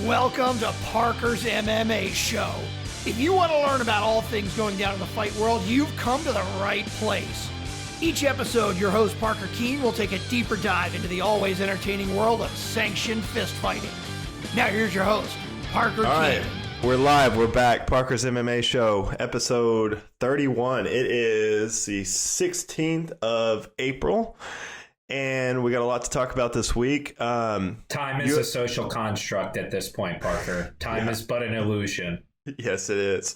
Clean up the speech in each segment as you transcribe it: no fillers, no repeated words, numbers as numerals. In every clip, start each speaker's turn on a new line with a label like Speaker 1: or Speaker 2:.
Speaker 1: Welcome to Parker's MMA Show. If you want to learn about all things going down in the fight world, you've come to the right place. Each episode, your host Parker Keane will take a deeper dive into the always entertaining world of sanctioned fist fighting. Now here's your host, Parker Keane.
Speaker 2: All right, we're live. We're back. Parker's MMA Show, episode 31. It is the 16th of April. And we got a lot to talk about this week.
Speaker 3: Time is a social construct at this point, Parker. Time is but an illusion.
Speaker 2: Yes, it is.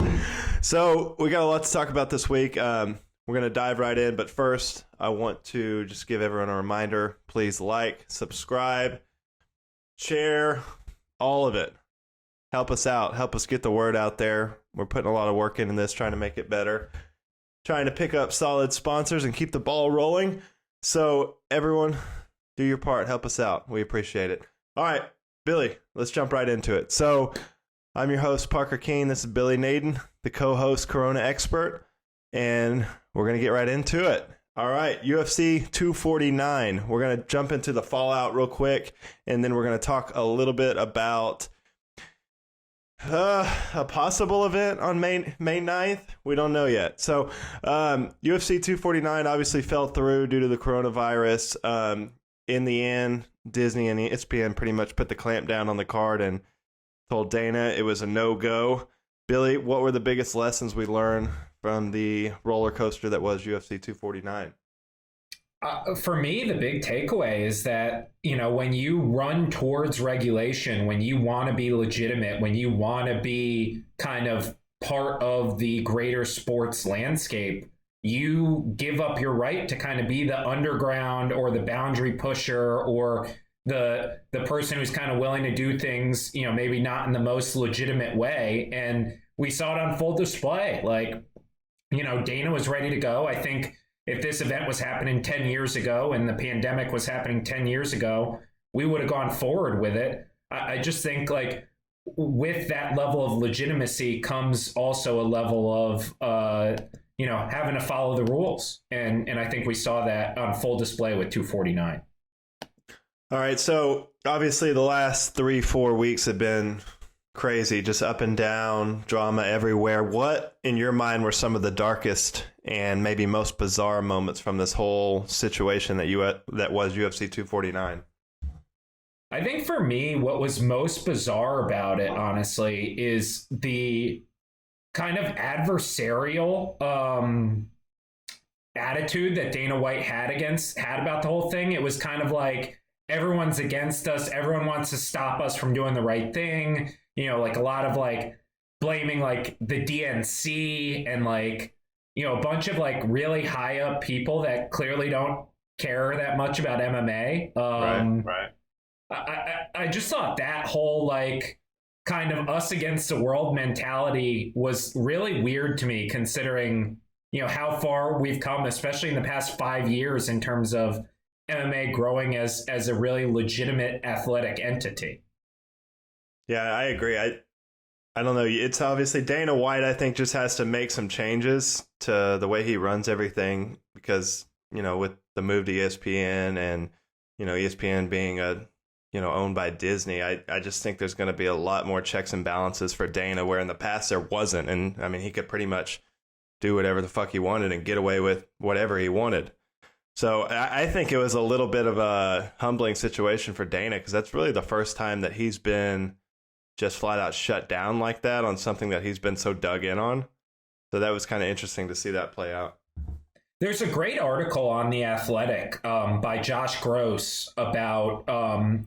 Speaker 2: So we got a lot to talk about this week. We're going to dive right in. But first, I want to just give everyone a reminder. Please like, subscribe, share, all of it. Help us out. Help us get the word out there. We're putting a lot of work into this, trying to make it better. Trying to pick up solid sponsors and keep the ball rolling. So everyone, do your part. Help us out. We appreciate it. All right, Billy, let's jump right into it. So I'm your host, Parker Keane. This is Billy Nayden, the co-host, Corona expert, and we're going to get right into it. All right, UFC 249. We're going to jump into the fallout real quick, and then we're going to talk a little bit about a possible event on May 9th. We don't know yet. So UFC 249 obviously fell through due to the coronavirus. In the end, Disney and ESPN pretty much put the clamp down on the card and told Dana it was a no-go. Billy, what were the biggest lessons we learned from the roller coaster that was UFC 249?
Speaker 3: For me, the big takeaway is that, you know, when you run towards regulation, when you want to be legitimate, when you want to be kind of part of the greater sports landscape, you give up your right to kind of be the underground or the boundary pusher or the person who's kind of willing to do things, you know, maybe not in the most legitimate way. And we saw it on full display. Like, you know, Dana was ready to go. I think if this event was happening 10 years ago and the pandemic was happening 10 years ago, we would have gone forward with it. I just think, like, with that level of legitimacy comes also a level of, you know, having to follow the rules. And I think we saw that on full display with 249.
Speaker 2: All right, so obviously the last 3-4 weeks have been crazy, just up and down, drama everywhere. What, in your mind, were some of the darkest and maybe most bizarre moments from this whole situation that was UFC 249?
Speaker 3: I think for me, what was most bizarre about it, honestly, is the kind of adversarial attitude that Dana White had about the whole thing. It was kind of like, everyone's against us. Everyone wants to stop us from doing the right thing. You know, like a lot of like blaming like the DNC and like, you know, a bunch of like really high up people that clearly don't care that much about MMA.
Speaker 2: Right.
Speaker 3: I just thought that whole like kind of us against the world mentality was really weird to me, considering, you know, how far we've come, especially in the past 5 years in terms of MMA growing as a really legitimate athletic entity.
Speaker 2: Yeah, I agree. I don't know. It's obviously Dana White, I think, just has to make some changes to the way he runs everything because, you know, with the move to ESPN and, you know, ESPN being owned by Disney, I just think there's going to be a lot more checks and balances for Dana, where in the past there wasn't. And I mean, he could pretty much do whatever the fuck he wanted and get away with whatever he wanted. So I think it was a little bit of a humbling situation for Dana, because that's really the first time that he's been just flat out shut down like that on something that he's been so dug in on. So that was kind of interesting to see that play out.
Speaker 3: There's a great article on The Athletic by Josh Gross about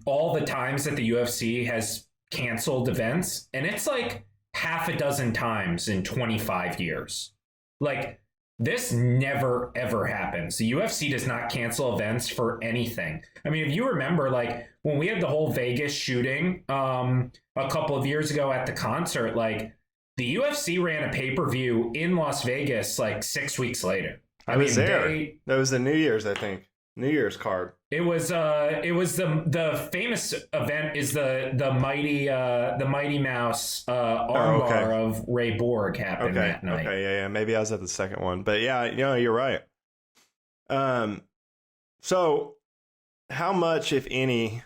Speaker 3: all the times that the UFC has canceled events. And it's like half a dozen times in 25 years. Like, this never, ever happens. The UFC does not cancel events for anything. I mean, if you remember, like, when we had the whole Vegas shooting a couple of years ago at the concert, like, the UFC ran a pay-per-view in Las Vegas, like, 6 weeks later.
Speaker 2: I was there. That was the New Year's, I think. New Year's card.
Speaker 3: It was the famous event is the Mighty Mouse armbar of Ray Borg happened that night.
Speaker 2: Okay, yeah. Maybe I was at the second one, but yeah, you know, you're right. So how much, if any,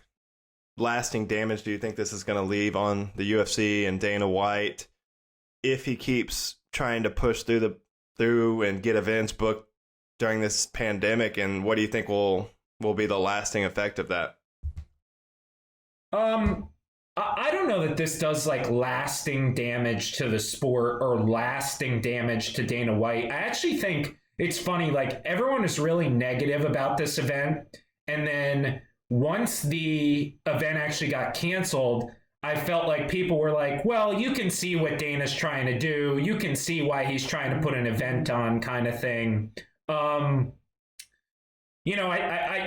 Speaker 2: lasting damage do you think this is going to leave on the UFC and Dana White if he keeps trying to push through and get events booked during this pandemic? And what do you think will be the lasting effect of that?
Speaker 3: I don't know that this does like lasting damage to the sport or lasting damage to Dana White. I actually think it's funny, like everyone is really negative about this event. And then once the event actually got canceled, I felt like people were like, well, you can see what Dana's trying to do. You can see why he's trying to put an event on, kind of thing.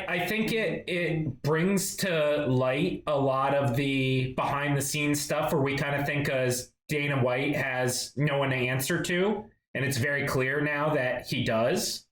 Speaker 3: I think it brings to light a lot of the behind the scenes stuff where we kind of think as Dana White has no one to answer to. And it's very clear now that he does.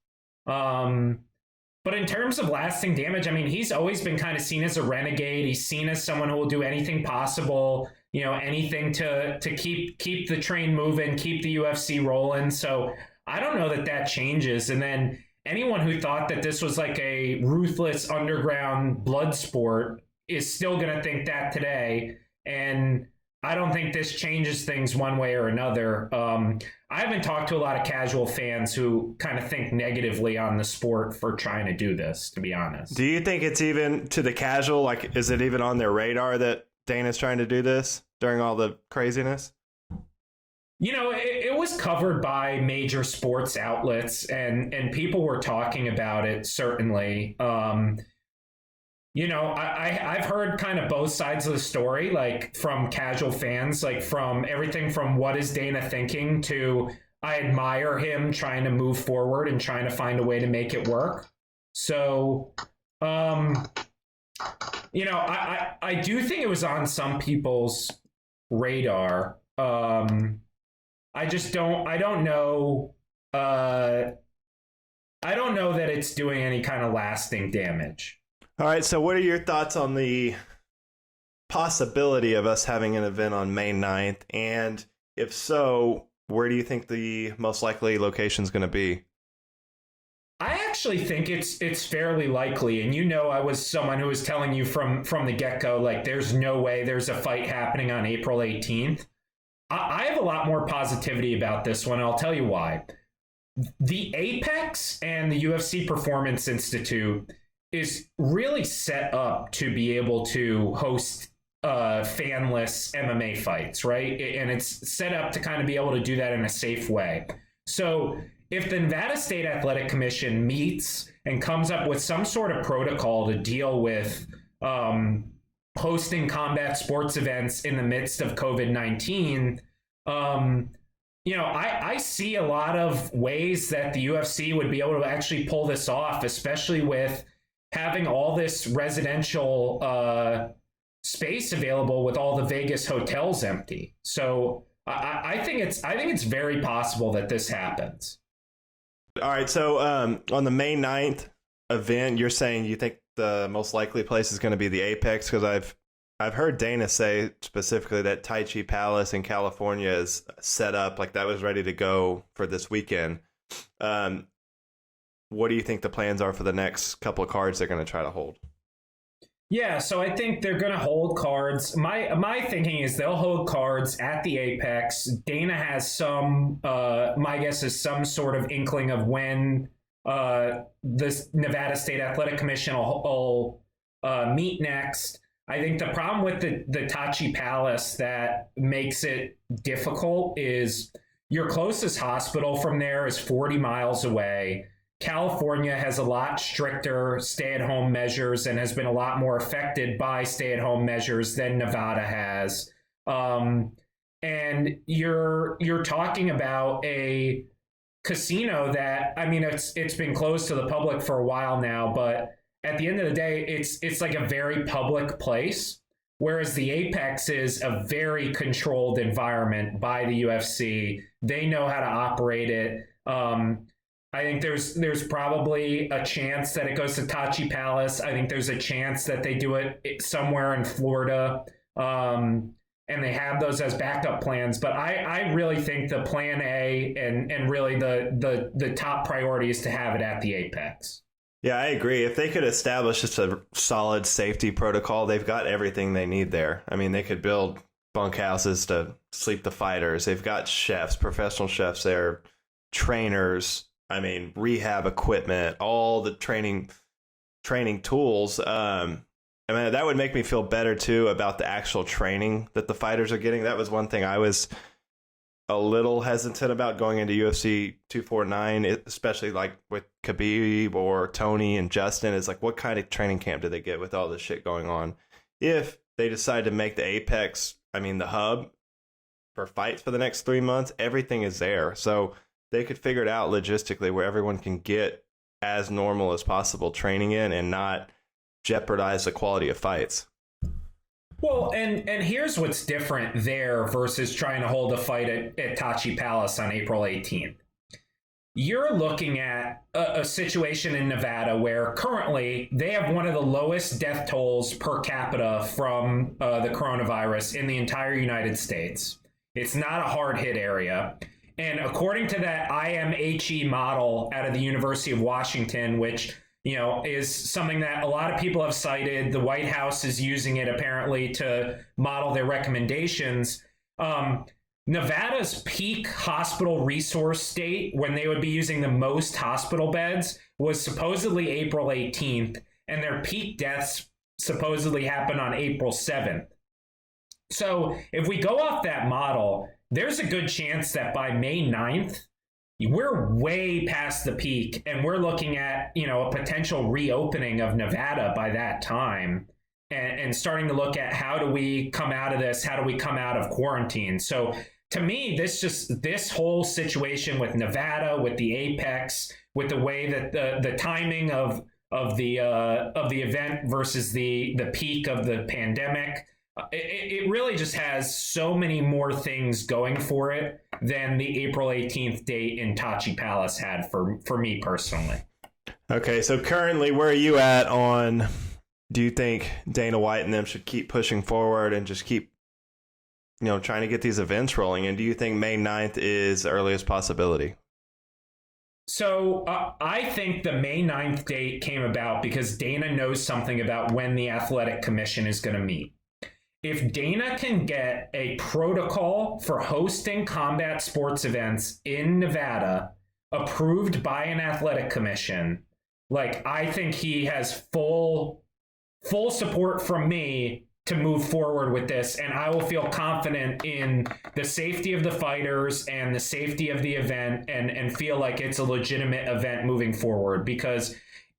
Speaker 3: But in terms of lasting damage, I mean, he's always been kind of seen as a renegade. He's seen as someone who will do anything possible, anything to keep the train moving, keep the UFC rolling. So I don't know that changes. And then anyone who thought that this was like a ruthless underground blood sport is still going to think that today. And I don't think this changes things one way or another. I haven't talked to a lot of casual fans who kind of think negatively on the sport for trying to do this, to be honest.
Speaker 2: Do you think it's even to the casual? Like, is it even on their radar that Dana's trying to do this during all the craziness?
Speaker 3: It was covered by major sports outlets and people were talking about it, certainly. I've heard kind of both sides of the story, like from casual fans, like from everything from what is Dana thinking to I admire him trying to move forward and trying to find a way to make it work. So, I do think it was on some people's radar. I don't know that it's doing any kind of lasting damage.
Speaker 2: All right, so what are your thoughts on the possibility of us having an event on May 9th? And if so, where do you think the most likely location is going to be?
Speaker 3: I actually think it's fairly likely. And I was someone who was telling you from the get-go, like there's no way there's a fight happening on April 18th. I have a lot more positivity about this one. I'll tell you why. The Apex and the UFC Performance Institute is really set up to be able to host fanless MMA fights, right? And it's set up to kind of be able to do that in a safe way. So if the Nevada State Athletic Commission meets and comes up with some sort of protocol to deal with hosting combat sports events in the midst of COVID-19, I see a lot of ways that the UFC would be able to actually pull this off, especially with having all this residential space available with all the Vegas hotels empty. So I think it's very possible that this happens.
Speaker 2: All right. So on the May 9th event, you're saying you think the most likely place is going to be the Apex? Because I've heard Dana say specifically that Tai Chi Palace in California is set up, like that was ready to go for this weekend. What do you think the plans are for the next couple of cards they're going to try to hold?
Speaker 3: Yeah, so I think they're going to hold cards. My thinking is they'll hold cards at the Apex. Dana has my guess is some sort of inkling of when the Nevada State Athletic Commission will meet next. I think the problem with the Tachi Palace that makes it difficult is your closest hospital from there is 40 miles away. California has a lot stricter stay-at-home measures and has been a lot more affected by stay-at-home measures than Nevada has. And you're talking about a casino that, I mean, it's been closed to the public for a while now, but at the end of the day, it's like a very public place, whereas the Apex is a very controlled environment by the UFC. They know how to operate it. I think there's probably a chance that it goes to Tachi Palace. I think there's a chance that they do it somewhere in Florida, and they have those as backup plans. But I really think the plan A and really the top priority is to have it at the Apex.
Speaker 2: Yeah, I agree. If they could establish just a solid safety protocol, they've got everything they need there. I mean, they could build bunkhouses to sleep the fighters. They've got chefs, professional chefs there, trainers, I mean, rehab equipment, all the training tools. I mean, that would make me feel better too about the actual training that the fighters are getting. That was one thing I was a little hesitant about going into UFC 249, especially like with Khabib or Tony and Justin, is like, what kind of training camp do they get with all this shit going on? If they decide to make the Apex, I mean, the hub for fights for the next 3 months, everything is there. So they could figure it out logistically where everyone can get as normal as possible training in and not jeopardize the quality of fights.
Speaker 3: Well, and here's what's different there versus trying to hold a fight at Tachi Palace on April 18th. You're looking at a situation in Nevada where currently they have one of the lowest death tolls per capita from the coronavirus in the entire United States. It's not a hard hit area. And according to that IMHE model out of the University of Washington, which is something that a lot of people have cited. The White House is using it apparently to model their recommendations. Nevada's peak hospital resource state, when they would be using the most hospital beds, was supposedly April 18th, and their peak deaths supposedly happened on April 7th. So if we go off that model, there's a good chance that by May 9th, we're way past the peak, and we're looking at, a potential reopening of Nevada by that time, and starting to look at how do we come out of this? How do we come out of quarantine? So to me, this whole situation with Nevada, with the Apex, with the way that the timing of the event versus the peak of the pandemic, it really just has so many more things going for it than the April 18th date in Tachi Palace had for me personally.
Speaker 2: Okay, so currently, where are you at on, do you think Dana White and them should keep pushing forward and just keep, trying to get these events rolling? And do you think May 9th is the earliest possibility?
Speaker 3: So I think the May 9th date came about because Dana knows something about when the Athletic Commission is going to meet. If Dana can get a protocol for hosting combat sports events in Nevada approved by an athletic commission, I think he has full support from me to move forward with this, and I will feel confident in the safety of the fighters and the safety of the event and feel like it's a legitimate event moving forward. Because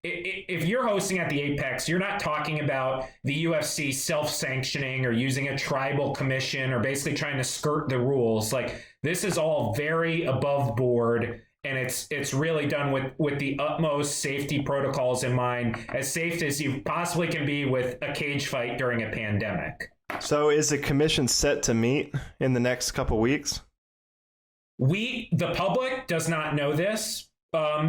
Speaker 3: if you're hosting at the Apex, you're not talking about the UFC self-sanctioning or using a tribal commission or basically trying to skirt the rules. This is all very above board, and it's really done with the utmost safety protocols in mind, as safe as you possibly can be with a cage fight during a pandemic.
Speaker 2: So is the commission set to meet in the next couple weeks?
Speaker 3: The public does not know this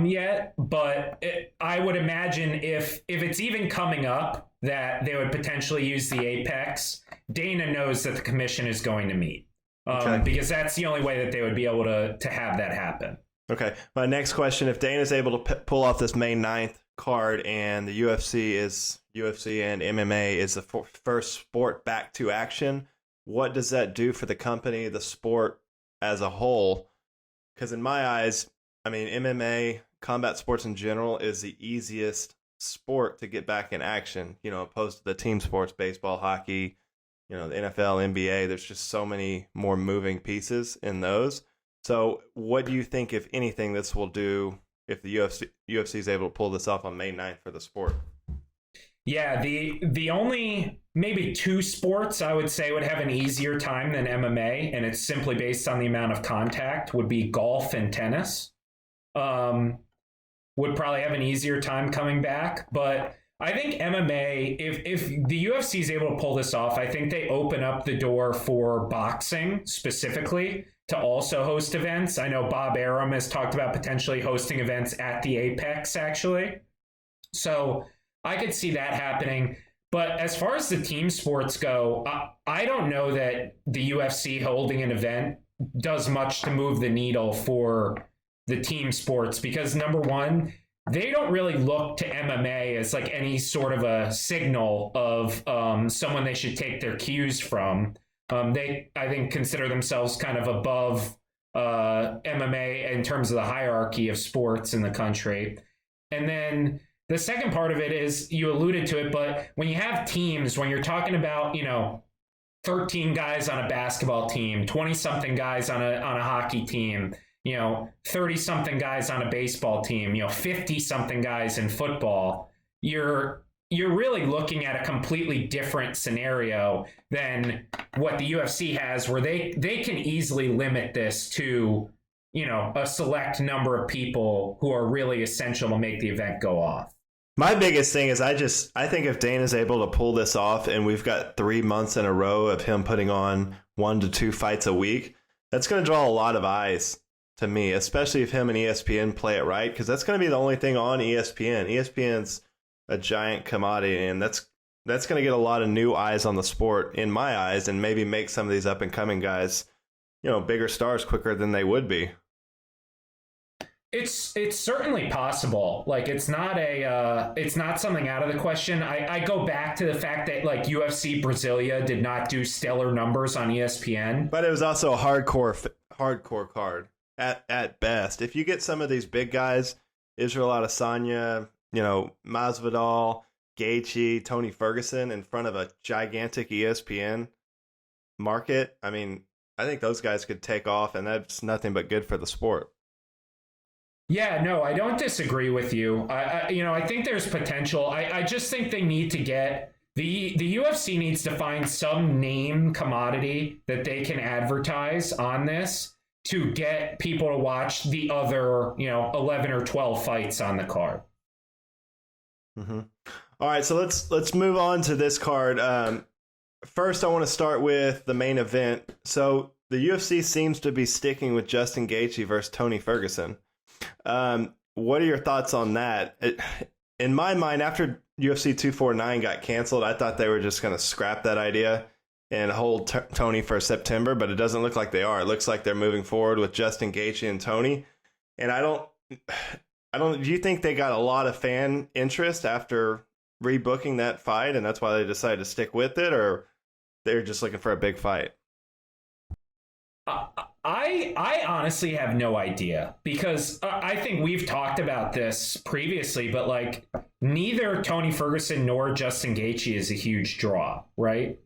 Speaker 3: yet, but I would imagine if it's even coming up that they would potentially use the Apex, Dana knows that the commission is going to meet, because that's the only way that they would be able to have that happen.
Speaker 2: Okay. My next question, if Dana's able to pull off this May 9th card and the UFC and MMA is the first sport back to action, what does that do for the company, the sport as a whole? Because in my eyes, I mean, MMA, combat sports in general, is the easiest sport to get back in action, opposed to the team sports, baseball, hockey, the NFL, NBA. There's just so many more moving pieces in those. So what do you think, if anything, this will do if the UFC is able to pull this off on May 9th for the sport?
Speaker 3: Yeah, the only maybe two sports I would say would have an easier time than MMA, and it's simply based on the amount of contact, would be golf and tennis. Would probably have an easier time coming back. But I think MMA, if the UFC is able to pull this off, I think they open up the door for boxing specifically to also host events. I know Bob Arum has talked about potentially hosting events at the Apex, actually. So I could see that happening. But as far as the team sports go, I don't know that the UFC holding an event does much to move the needle for the team sports, because number one, they don't really look to MMA as like any sort of a signal of someone they should take their cues from. They, I think, consider themselves kind of above MMA in terms of the hierarchy of sports in the country. And then the second part of it is, you alluded to it, but when you have teams, when you're talking about, 13 guys on a basketball team, 20-something guys on a hockey team, 30-something guys on a baseball team, 50-something guys in football, you're really looking at a completely different scenario than what the UFC has, where they can easily limit this to, a select number of people who are really essential to make the event go off.
Speaker 2: My biggest thing is I think if Dana's able to pull this off and we've got 3 months in a row of him putting on 1 to 2 fights a week, that's going to draw a lot of eyes to me, especially if him and ESPN play it right, because that's going to be the only thing on ESPN. ESPN's a giant commodity, and that's going to get a lot of new eyes on the sport, in my eyes, and maybe make some of these up-and-coming guys, bigger stars quicker than they would be.
Speaker 3: It's certainly possible. Like, it's not something out of the question. I go back to the fact that, like, UFC Brasilia did not do stellar numbers on ESPN.
Speaker 2: But it was also a hardcore card at best. If you get some of these big guys, Israel Adesanya, Masvidal, Gaethje, Tony Ferguson in front of a gigantic ESPN market, I mean, I think those guys could take off, and that's nothing but good for the sport.
Speaker 3: Yeah, no, I don't disagree with you. I think there's potential. I just think they need to get the UFC needs to find some name commodity that they can advertise on this to get people to watch the other, 11 or 12 fights on the card.
Speaker 2: Mm-hmm. All right, so let's move on to this card. First, I want to start with the main event. So the UFC seems to be sticking with Justin Gaethje versus Tony Ferguson. What are your thoughts on that? In my mind, after UFC 249 got canceled, I thought they were just going to scrap that idea and hold Tony for September, but it doesn't look like they are. It looks like they're moving forward with Justin Gaethje and Tony. And I don't, do you think they got a lot of fan interest after rebooking that fight, and that's why they decided to stick with it, or they're just looking for a big fight?
Speaker 3: I honestly have no idea, because I think we've talked about this previously, but like neither Tony Ferguson nor Justin Gaethje is a huge draw, right?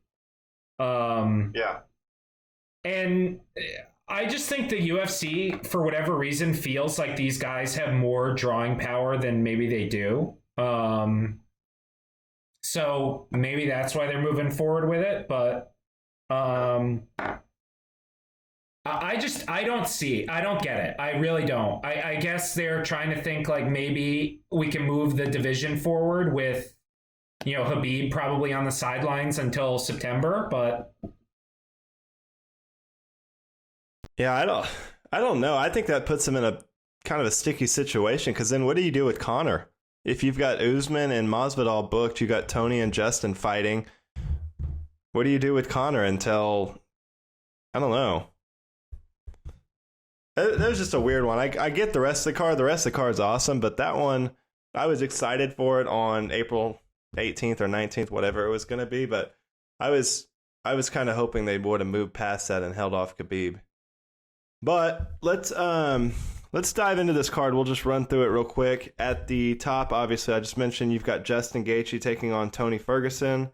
Speaker 2: Yeah.
Speaker 3: And I just think the UFC, for whatever reason, feels like these guys have more drawing power than maybe they do. So maybe that's why they're moving forward with it, but I don't get it. I really don't. I guess they're trying to think like maybe we can move the division forward with, Khabib probably on the sidelines until September, but
Speaker 2: yeah, I don't know. I think that puts him in a kind of a sticky situation, because then what do you do with Conor? If you've got Usman and Masvidal booked, you got Tony and Justin fighting. What do you do with Conor until, I don't know. That was just a weird one. I get the rest of the card. The rest of the card is awesome, but that one, I was excited for it on April 18th or 19th, whatever it was going to be. But I was kind of hoping they would have moved past that and held off Khabib. But let's dive into this card. We'll just run through it real quick. At the top, obviously, I just mentioned you've got Justin Gaethje taking on Tony Ferguson.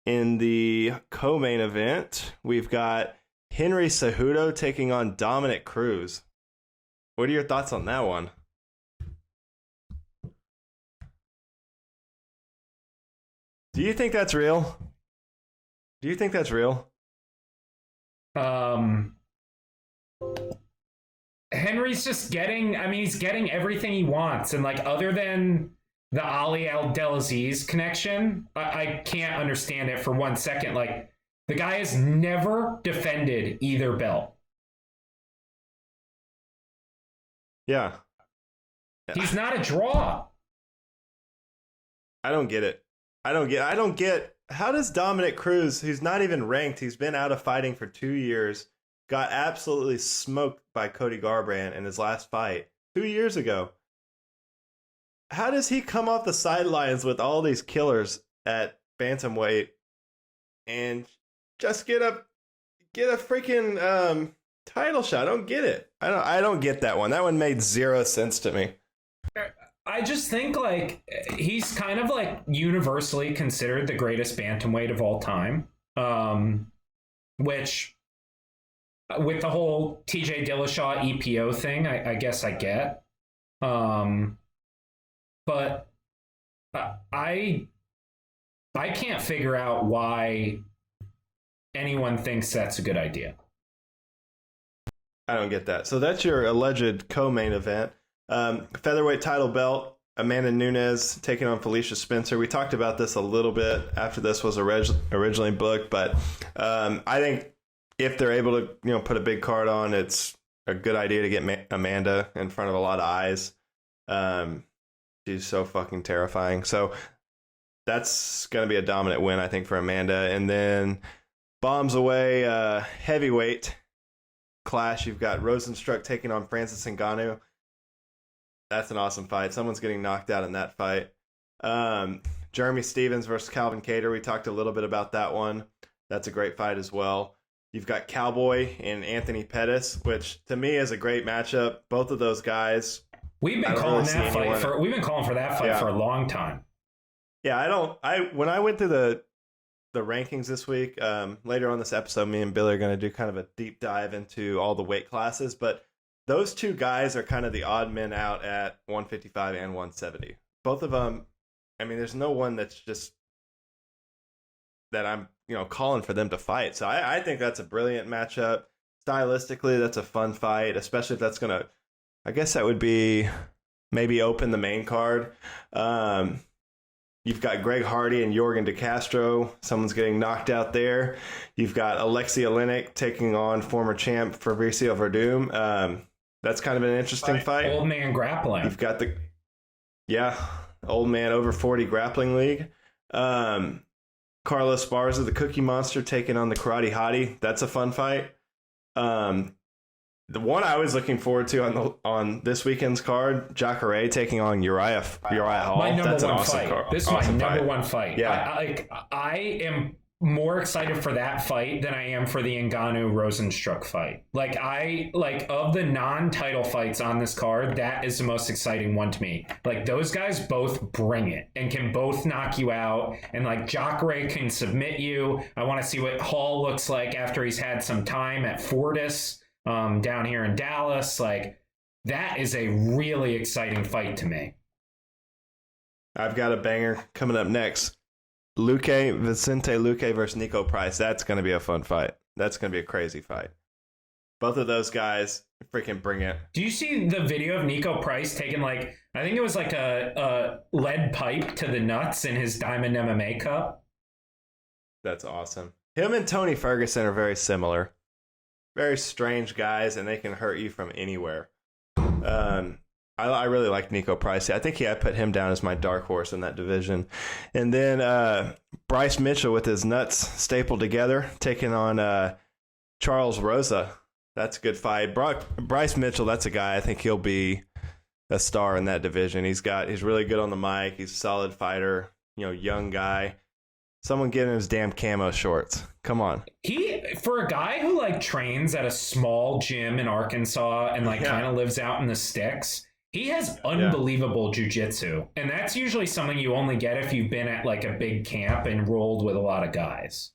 Speaker 2: In the co-main event, we've got Henry Cejudo taking on Dominick Cruz. What are your thoughts on that one? Do you think that's real?
Speaker 3: Henry's just he's getting everything he wants. And like, other than the Ali Abdelaziz connection, I can't understand it for 1 second. Like, the guy has never defended either belt.
Speaker 2: Yeah.
Speaker 3: He's not a draw.
Speaker 2: I don't get it. I don't get how does Dominick Cruz, who's not even ranked, he's been out of fighting for 2 years, got absolutely smoked by Cody Garbrandt in his last fight 2 years ago. how does he come off the sidelines with all these killers at bantamweight and just get a freaking title shot? I don't get it. I don't get that one. That one made zero sense to me.
Speaker 3: I just think like he's kind of like universally considered the greatest bantamweight of all time, which with the whole TJ Dillashaw EPO thing, I guess I get. But I can't figure out why anyone thinks that's a good idea.
Speaker 2: I don't get that. So that's your alleged co-main event. Featherweight title belt, Amanda Nunes taking on Felicia Spencer. We talked about this a little bit after this was originally booked, but I think if they're able to put a big card on, it's a good idea to get Amanda in front of a lot of eyes. She's so fucking terrifying. So that's going to be a dominant win, I think, for Amanda. And then bombs away heavyweight clash. You've got Rosenstruck taking on Francis Ngannou. That's an awesome fight. Someone's getting knocked out in that fight. Jeremy Stevens versus Calvin Kattar. We talked a little bit about that one. That's a great fight as well. You've got Cowboy and Anthony Pettis, which to me is a great matchup. Both of those guys.
Speaker 3: We've been calling for that fight for a long time.
Speaker 2: Yeah, when I went through the rankings this week, later on this episode, me and Billy are going to do kind of a deep dive into all the weight classes, but those two guys are kind of the odd men out at 155 and 170. Both of them, I mean, there's no one that's just that I'm, calling for them to fight. So I think that's a brilliant matchup. Stylistically, that's a fun fight, especially if that's going to, I guess that would be maybe open the main card. You've got Greg Hardy and Jorgen De Castro. Someone's getting knocked out there. You've got Alexei Oleinik taking on former champ Fabricio Verdum. That's kind of an interesting fight.
Speaker 3: Old man grappling.
Speaker 2: You've got old man over 40 grappling league. Carlos Esparza, the Cookie Monster, taking on the Karate Hottie. That's a fun fight. The one I was looking forward to on this weekend's card, Jacare taking on Uriah Hall.
Speaker 3: My number
Speaker 2: That's
Speaker 3: one
Speaker 2: an awesome
Speaker 3: fight.
Speaker 2: card.
Speaker 3: This is my number one fight.
Speaker 2: Yeah.
Speaker 3: I am more excited for that fight than I am for the Ngannou Rosenstruck fight. Of the non-title fights on this card, that is the most exciting one to me. Like, those guys both bring it and can both knock you out, and Jacare can submit you. I want to see what Hall looks like after he's had some time at Fortis down here in Dallas. That is a really exciting fight to me.
Speaker 2: I've got a banger coming up next. Vicente Luque versus Nico Price. That's going to be a fun fight. That's going to be a crazy fight. Both of those guys freaking bring it.
Speaker 3: Do you see the video of Nico Price taking I think it was a lead pipe to the nuts in his Diamond MMA cup?
Speaker 2: That's awesome. Him and Tony Ferguson are very similar. Very strange guys, and they can hurt you from anywhere. I really like Nico Price. I think I put him down as my dark horse in that division. And then Bryce Mitchell with his nuts stapled together, taking on Charles Rosa. That's a good fight. Bryce Mitchell, that's a guy, I think he'll be a star in that division. He's really good on the mic. He's a solid fighter, young guy. Someone get him his damn camo shorts. Come on.
Speaker 3: For a guy who trains at a small gym in Arkansas and kind of lives out in the sticks, he has unbelievable jiu-jitsu. And that's usually something you only get if you've been at a big camp and rolled with a lot of guys.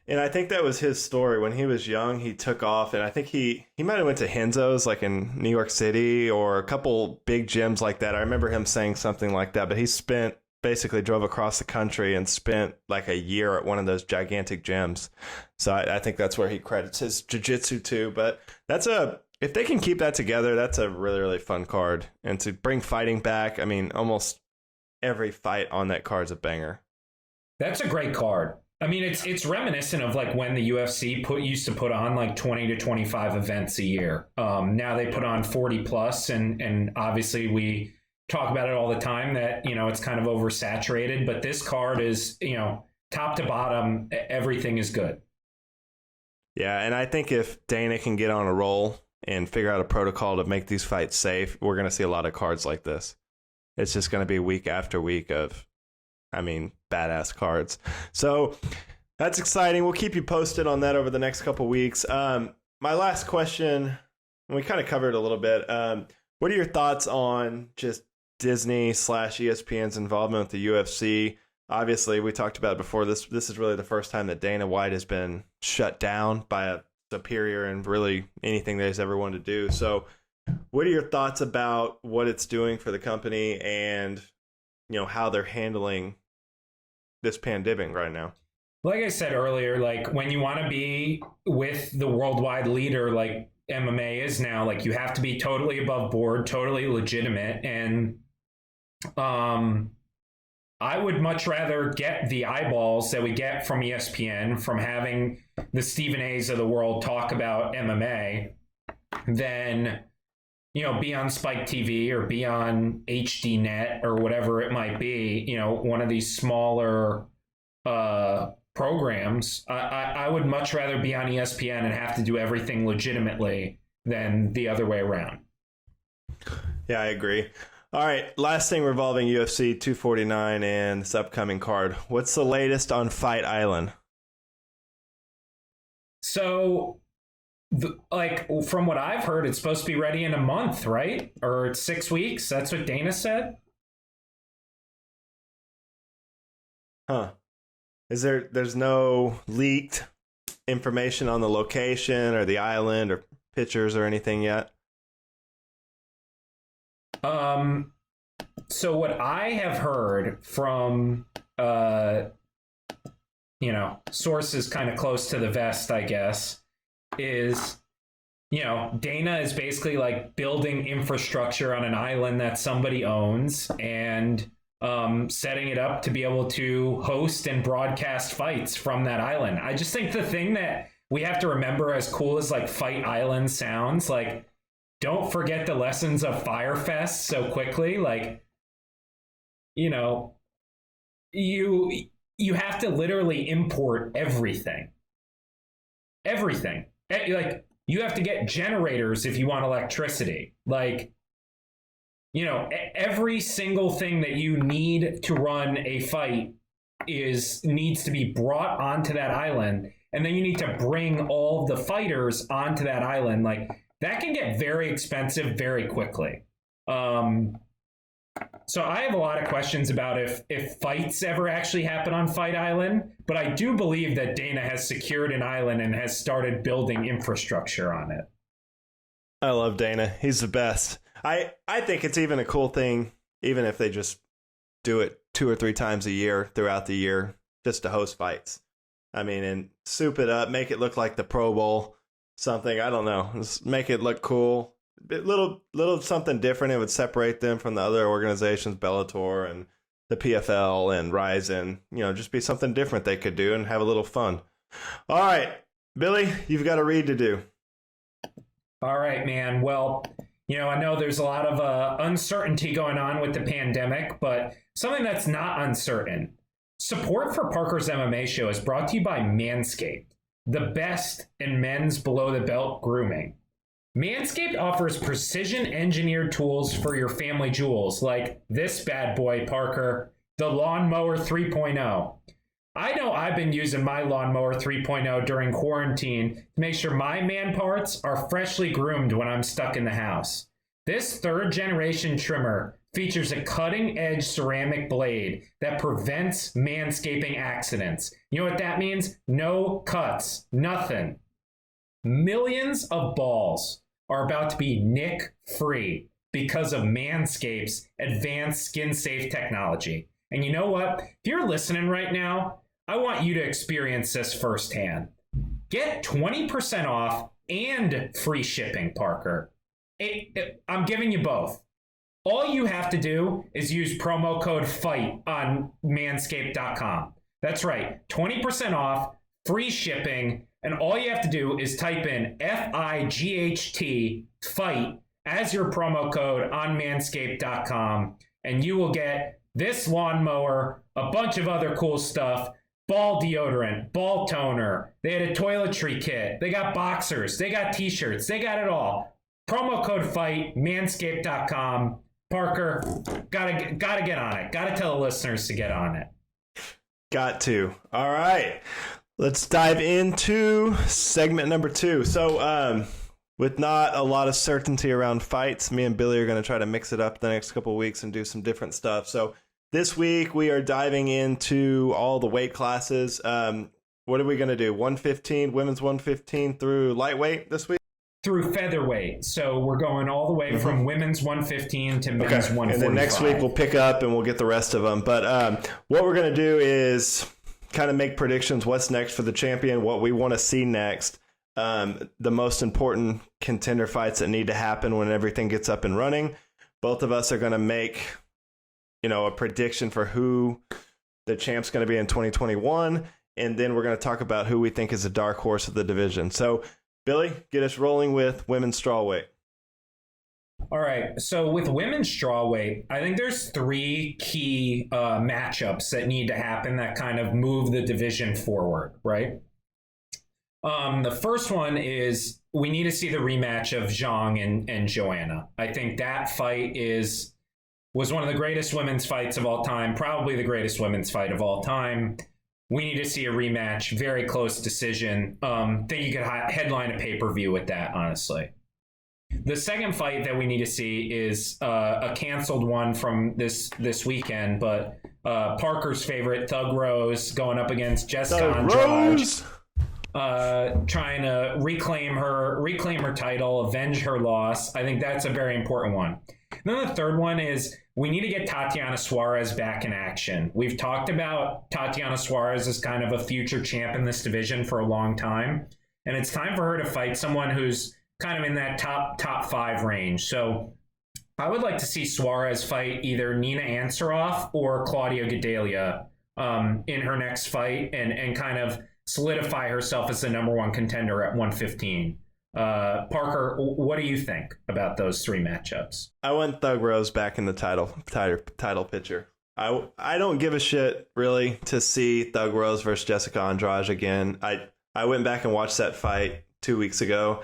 Speaker 2: And I think that was his story. When he was young, he took off, and I think he might have went to Henzo's in New York City or a couple big gyms like that. I remember him saying something like that, but he basically drove across the country and spent a year at one of those gigantic gyms. So I think that's where he credits his jiu-jitsu to. But if they can keep that together, that's a really, really fun card. And to bring fighting back, I mean, almost every fight on that card's a banger.
Speaker 3: That's a great card. I mean, it's reminiscent of when the UFC used to put on 20 to 25 events a year. Now they put on 40 plus, and obviously we talk about it all the time that it's kind of oversaturated. But this card is top to bottom, everything is good.
Speaker 2: Yeah, and I think if Dana can get on a roll and figure out a protocol to make these fights safe, we're going to see a lot of cards like this. it's just going to be week after week of, badass cards. So that's exciting. We'll keep you posted on that over the next couple weeks. My last question, and we kind of covered a little bit. What are your thoughts on just Disney/ESPN's involvement with the UFC? Obviously, we talked about it before. This is really the first time that Dana White has been shut down by a superior and really anything that he's ever wanted to do. So what are your thoughts about what it's doing for the company and, how they're handling this pandemic right now?
Speaker 3: Like I said earlier, like when you want to be with the worldwide leader, like MMA is now, like you have to be totally above board, totally legitimate. And I would much rather get the eyeballs that we get from ESPN, from having the Stephen A's of the world talk about MMA, than, be on Spike TV or be on HDNet or whatever it might be, one of these smaller programs. I would much rather be on ESPN and have to do everything legitimately than the other way around.
Speaker 2: Yeah, I agree. All right, last thing revolving UFC 249 and this upcoming card. What's the latest on Fight Island?
Speaker 3: So, from what I've heard, it's supposed to be ready in a month, right? Or it's 6 weeks. That's what Dana said.
Speaker 2: Huh. There's no leaked information on the location or the island or pictures or anything yet?
Speaker 3: So what I have heard from, sources kind of close to the vest, I guess, is, Dana is basically like building infrastructure on an island that somebody owns and setting it up to be able to host and broadcast fights from that island. I just think the thing that we have to remember, as cool as like Fight Island sounds, like, don't forget the lessons of Fyre Fest so quickly. Like, you have to literally import everything. Everything. Like, you have to get generators if you want electricity. Like, every single thing that you need to run a fight needs to be brought onto that island. And then you need to bring all the fighters onto that island. Like, that can get very expensive very quickly. So I have a lot of questions about if fights ever actually happen on Fight Island, but I do believe that Dana has secured an island and has started building infrastructure on it.
Speaker 2: I love Dana. He's the best. I think it's even a cool thing, even if they just do it 2 or 3 times a year throughout the year, just to host fights. And soup it up, make it look like the Pro Bowl, something. I don't know. Just make it look cool. Little something different. It would separate them from the other organizations, Bellator and the PFL and Ryzen. Just be something different they could do and have a little fun. All right, Billy, you've got a read to do.
Speaker 3: All right, man. Well, I know there's a lot of uncertainty going on with the pandemic, but something that's not uncertain. Support for Parker's MMA show is brought to you by Manscaped, the best in men's below-the-belt grooming. Manscaped offers precision-engineered tools for your family jewels, like this bad boy, Parker, the Lawnmower 3.0. I know I've been using my Lawnmower 3.0 during quarantine to make sure my man parts are freshly groomed when I'm stuck in the house. This third-generation trimmer features a cutting-edge ceramic blade that prevents manscaping accidents. You know what that means? No cuts, nothing. Millions of balls are about to be nick-free because of Manscaped's advanced skin-safe technology. And you know what? If you're listening right now, I want you to experience this firsthand. Get 20% off and free shipping, Parker. I'm giving you both. All you have to do is use promo code FIGHT on manscaped.com. That's right, 20% off, free shipping, and all you have to do is type in FIGHT, FIGHT, as your promo code on manscaped.com, and you will get this lawnmower, a bunch of other cool stuff, ball deodorant, ball toner. They had a toiletry kit. They got boxers. They got t-shirts. They got it all. Promo code FIGHT, manscaped.com. Parker, gotta get on it. Gotta tell the listeners to get on it.
Speaker 2: Got to. All right. Let's dive into segment number 2. So, with not a lot of certainty around fights, me and Billy are going to try to mix it up the next couple of weeks and do some different stuff. So, this week we are diving into all the weight classes. What are we going to do? 115, women's 115 through lightweight this week?
Speaker 3: Through featherweight. So we're going all the way from women's 115 to men's 145.
Speaker 2: And then next week we'll pick up and we'll get the rest of them. But what we're going to do is kind of make predictions. What's next for the champion? What we want to see next. The most important contender fights that need to happen when everything gets up and running. Both of us are going to make, a prediction for who the champ's going to be in 2021. And then we're going to talk about who we think is a dark horse of the division. So, Billy, get us rolling with women's strawweight.
Speaker 3: All right. So with women's strawweight, I think there's 3 key matchups that need to happen that kind of move the division forward, right? The first one is we need to see the rematch of Zhang and Joanna. I think that fight was one of the greatest women's fights of all time, probably the greatest women's fight of all time. We need to see a rematch, very close decision. Think you could headline a pay-per-view with that, honestly. The second fight that we need to see is a canceled one from this weekend, but Parker's favorite, Thug Rose, going up against Jessica Andrade, trying to reclaim her title, avenge her loss. I think that's a very important one. And then the third one is we need to get Tatiana Suarez back in action. We've talked about Tatiana Suarez as kind of a future champ in this division for a long time. And it's time for her to fight someone who's kind of in that top 5 range. So I would like to see Suarez fight either Nina Ansaroff or Claudia Gadelha in her next fight and kind of solidify herself as the number 1 contender at 115. Parker, what do you think about those 3 matchups?
Speaker 2: I want Thug Rose back in the title picture. I don't give a shit really to see Thug Rose versus Jessica Andrade again. I went back and watched that fight 2 weeks ago,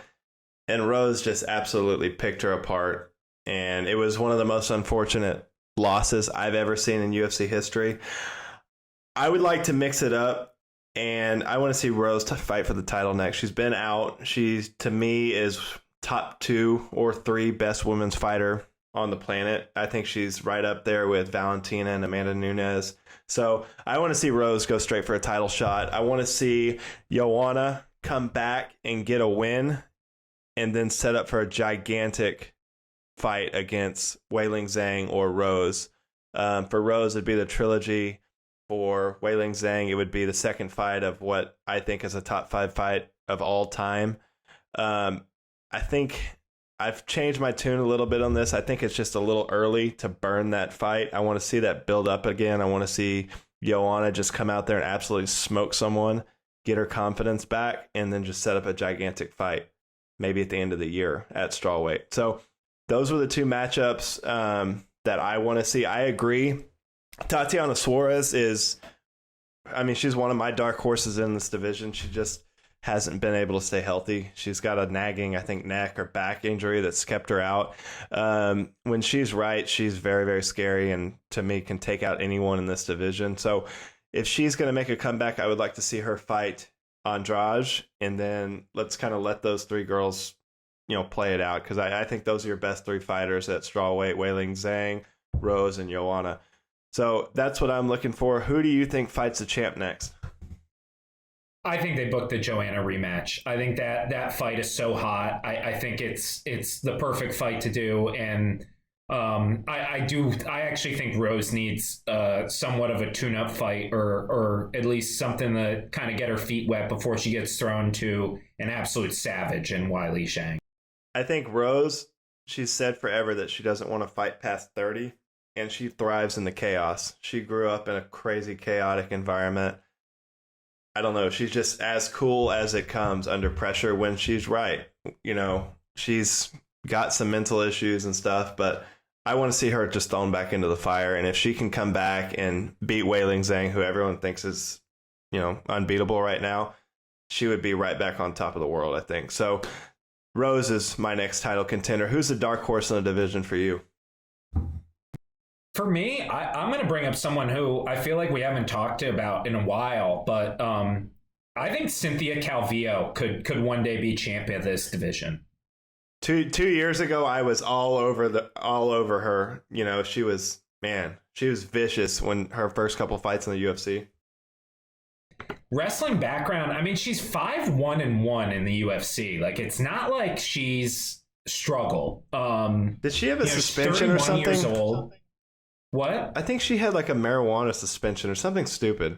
Speaker 2: and Rose just absolutely picked her apart. And it was one of the most unfortunate losses I've ever seen in UFC history. I would like to mix it up. And I want to see Rose to fight for the title next. She's been out. She, to me, is top 2 or 3 best women's fighter on the planet. I think she's right up there with Valentina and Amanda Nunes. So I want to see Rose go straight for a title shot. I want to see Joanna come back and get a win and then set up for a gigantic fight against Weili Zhang or Rose. For Rose, it'd be the trilogy. For Weili Zhang, it would be the second fight of what I think is a top 5 fight of all time. I think I've changed my tune a little bit on this. I think it's just a little early to burn that fight. I want to see that build up again. I want to see Joanna just come out there and absolutely smoke someone, get her confidence back, and then just set up a gigantic fight, maybe at the end of the year at Strawweight. So those were the 2 matchups that I want to see. I agree. Tatiana Suarez she's one of my dark horses in this division. She just hasn't been able to stay healthy. She's got a nagging, I think, neck or back injury that's kept her out. When she's right, she's very, very scary and to me can take out anyone in this division. So if she's going to make a comeback, I would like to see her fight Andrade, and then let's kind of let those 3 girls, play it out, because I think those are your best 3 fighters at Strawweight: Weili Zhang, Rose, and Joanna. So that's what I'm looking for. Who do you think fights the champ next?
Speaker 3: I think they booked the Joanna rematch. I think that fight is so hot. I think it's the perfect fight to do. And I actually think Rose needs somewhat of a tune-up fight or at least something to kind of get her feet wet before she gets thrown to an absolute savage in Weili Zhang.
Speaker 2: I think Rose, she's said forever that she doesn't want to fight past 30. And she thrives in the chaos. She grew up in a crazy, chaotic environment. I don't know. She's just as cool as it comes under pressure when she's right. She's got some mental issues and stuff, but I want to see her just thrown back into the fire. And if she can come back and beat Weili Zhang, who everyone thinks is, unbeatable right now, she would be right back on top of the world, I think. So Rose is my next title contender. Who's the dark horse in the division for you?
Speaker 3: For me, I'm going to bring up someone who I feel like we haven't talked about in a while, but I think Cynthia Calvillo could one day be champion of this division.
Speaker 2: 2 years ago, I was all over her. You know, she was vicious when her first couple fights in the UFC.
Speaker 3: Wrestling background, I mean, she's 5-1-1 in the UFC. Like, it's not like she's struggled.
Speaker 2: Did she have a suspension or something?
Speaker 3: Years old. What?
Speaker 2: I think she had like a marijuana suspension or something stupid.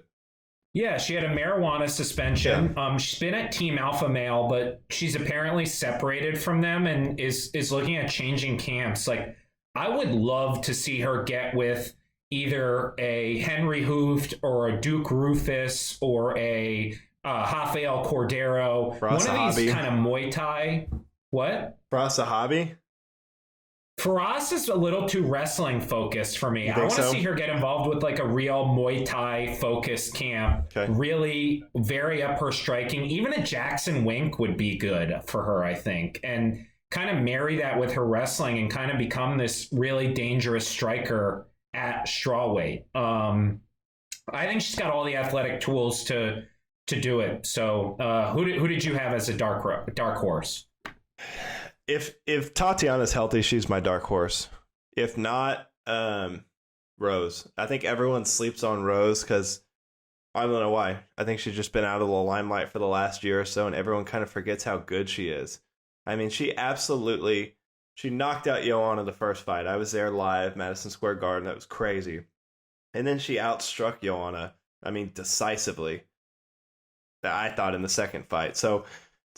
Speaker 3: Yeah, she had a marijuana suspension.
Speaker 2: Yeah.
Speaker 3: She's been at Team Alpha Male, but she's apparently separated from them and is looking at changing camps. Like, I would love to see her get with either a Henry Hooft or a Duke Rufus or a Rafael Cordero. One of these kind of Muay Thai. What?
Speaker 2: Faraz Sahabi?
Speaker 3: Faraz is a little too wrestling focused for me. I want to see her get involved with like a real Muay Thai focused camp. Okay. Really very up her striking. Even a Jackson Wink would be good for her, I think. And kind of marry that with her wrestling and kind of become this really dangerous striker at strawweight. I think she's got all the athletic tools to do it. So who did you have as a dark horse?
Speaker 2: If Tatiana's healthy, she's my dark horse. If not, Rose. I think everyone sleeps on Rose because I don't know why. I think she's just been out of the limelight for the last year or so, and everyone kind of forgets how good she is. I mean, she knocked out Joanna the first fight. I was there live, Madison Square Garden. That was crazy. And then she outstruck Joanna, I mean, decisively. I thought in the second fight. So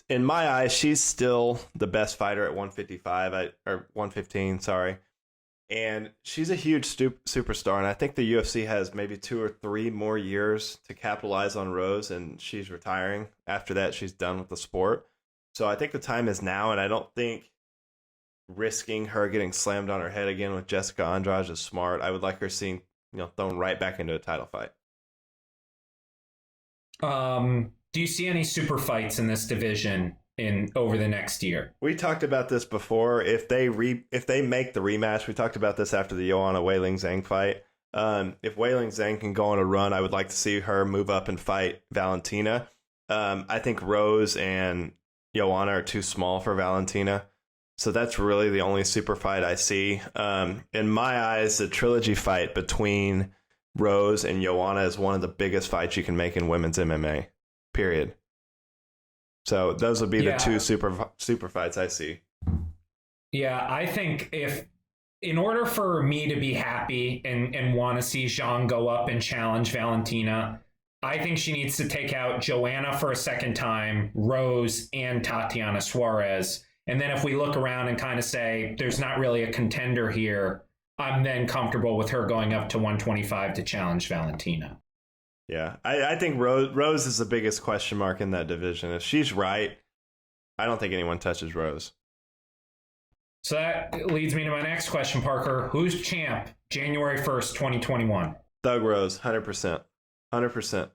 Speaker 2: in my eyes, she's still the best fighter at 155 or 115, sorry. And she's a huge superstar. And I think the UFC has maybe 2 or 3 more years to capitalize on Rose, and she's retiring. After that, she's done with the sport. So I think the time is now, and I don't think risking her getting slammed on her head again with Jessica Andrade is smart. I would like her thrown right back into a title fight.
Speaker 3: Do you see any super fights in this division over the next year?
Speaker 2: We talked about this before. If they make the rematch, we talked about this after the Joanna Weili Zhang fight. If Weili Zhang can go on a run, I would like to see her move up and fight Valentina. I think Rose and Joanna are too small for Valentina. So that's really the only super fight I see. In my eyes, the trilogy fight between Rose and Joanna is one of the biggest fights you can make in women's MMA. Period. So those would be the 2 super fights I see.
Speaker 3: Yeah, I think in order for me to be happy and want to see Zhang go up and challenge Valentina, I think she needs to take out Joanna for a second time, Rose, and Tatiana Suarez. And then if we look around and kind of say there's not really a contender here, I'm then comfortable with her going up to 125 to challenge Valentina.
Speaker 2: Yeah, I think Rose is the biggest question mark in that division. If she's right, I don't think anyone touches Rose.
Speaker 3: So that leads me to my next question, Parker. Who's champ January 1st, 2021?
Speaker 2: Thug Rose, 100%. 100%.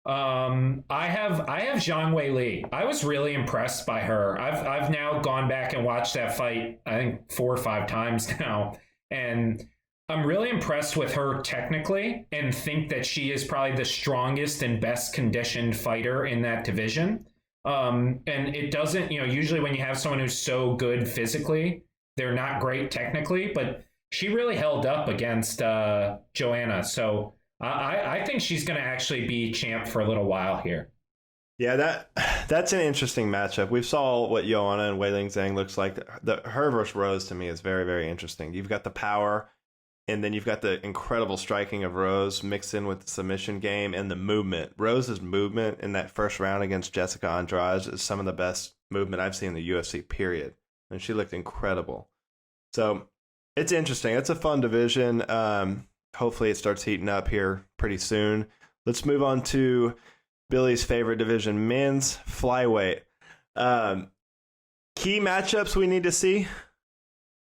Speaker 3: I have Zhang Weili. I was really impressed by her. I've now gone back and watched that fight, I think 4 or 5 times now. And I'm really impressed with her technically and think that she is probably the strongest and best conditioned fighter in that division. And it doesn't, usually when you have someone who's so good physically, they're not great technically, but she really held up against Joanna. So I think she's going to actually be champ for a little while here.
Speaker 2: Yeah, that's an interesting matchup. We saw what Joanna and Weili Zhang looks like. Her versus Rose to me is very, very interesting. You've got the power, and then you've got the incredible striking of Rose mixed in with the submission game and the movement. Rose's movement in that first round against Jessica Andrade is some of the best movement I've seen in the UFC, period. And she looked incredible. So it's interesting. It's a fun division. Hopefully it starts heating up here pretty soon. Let's move on to Billy's favorite division, men's flyweight. Key matchups we need to see.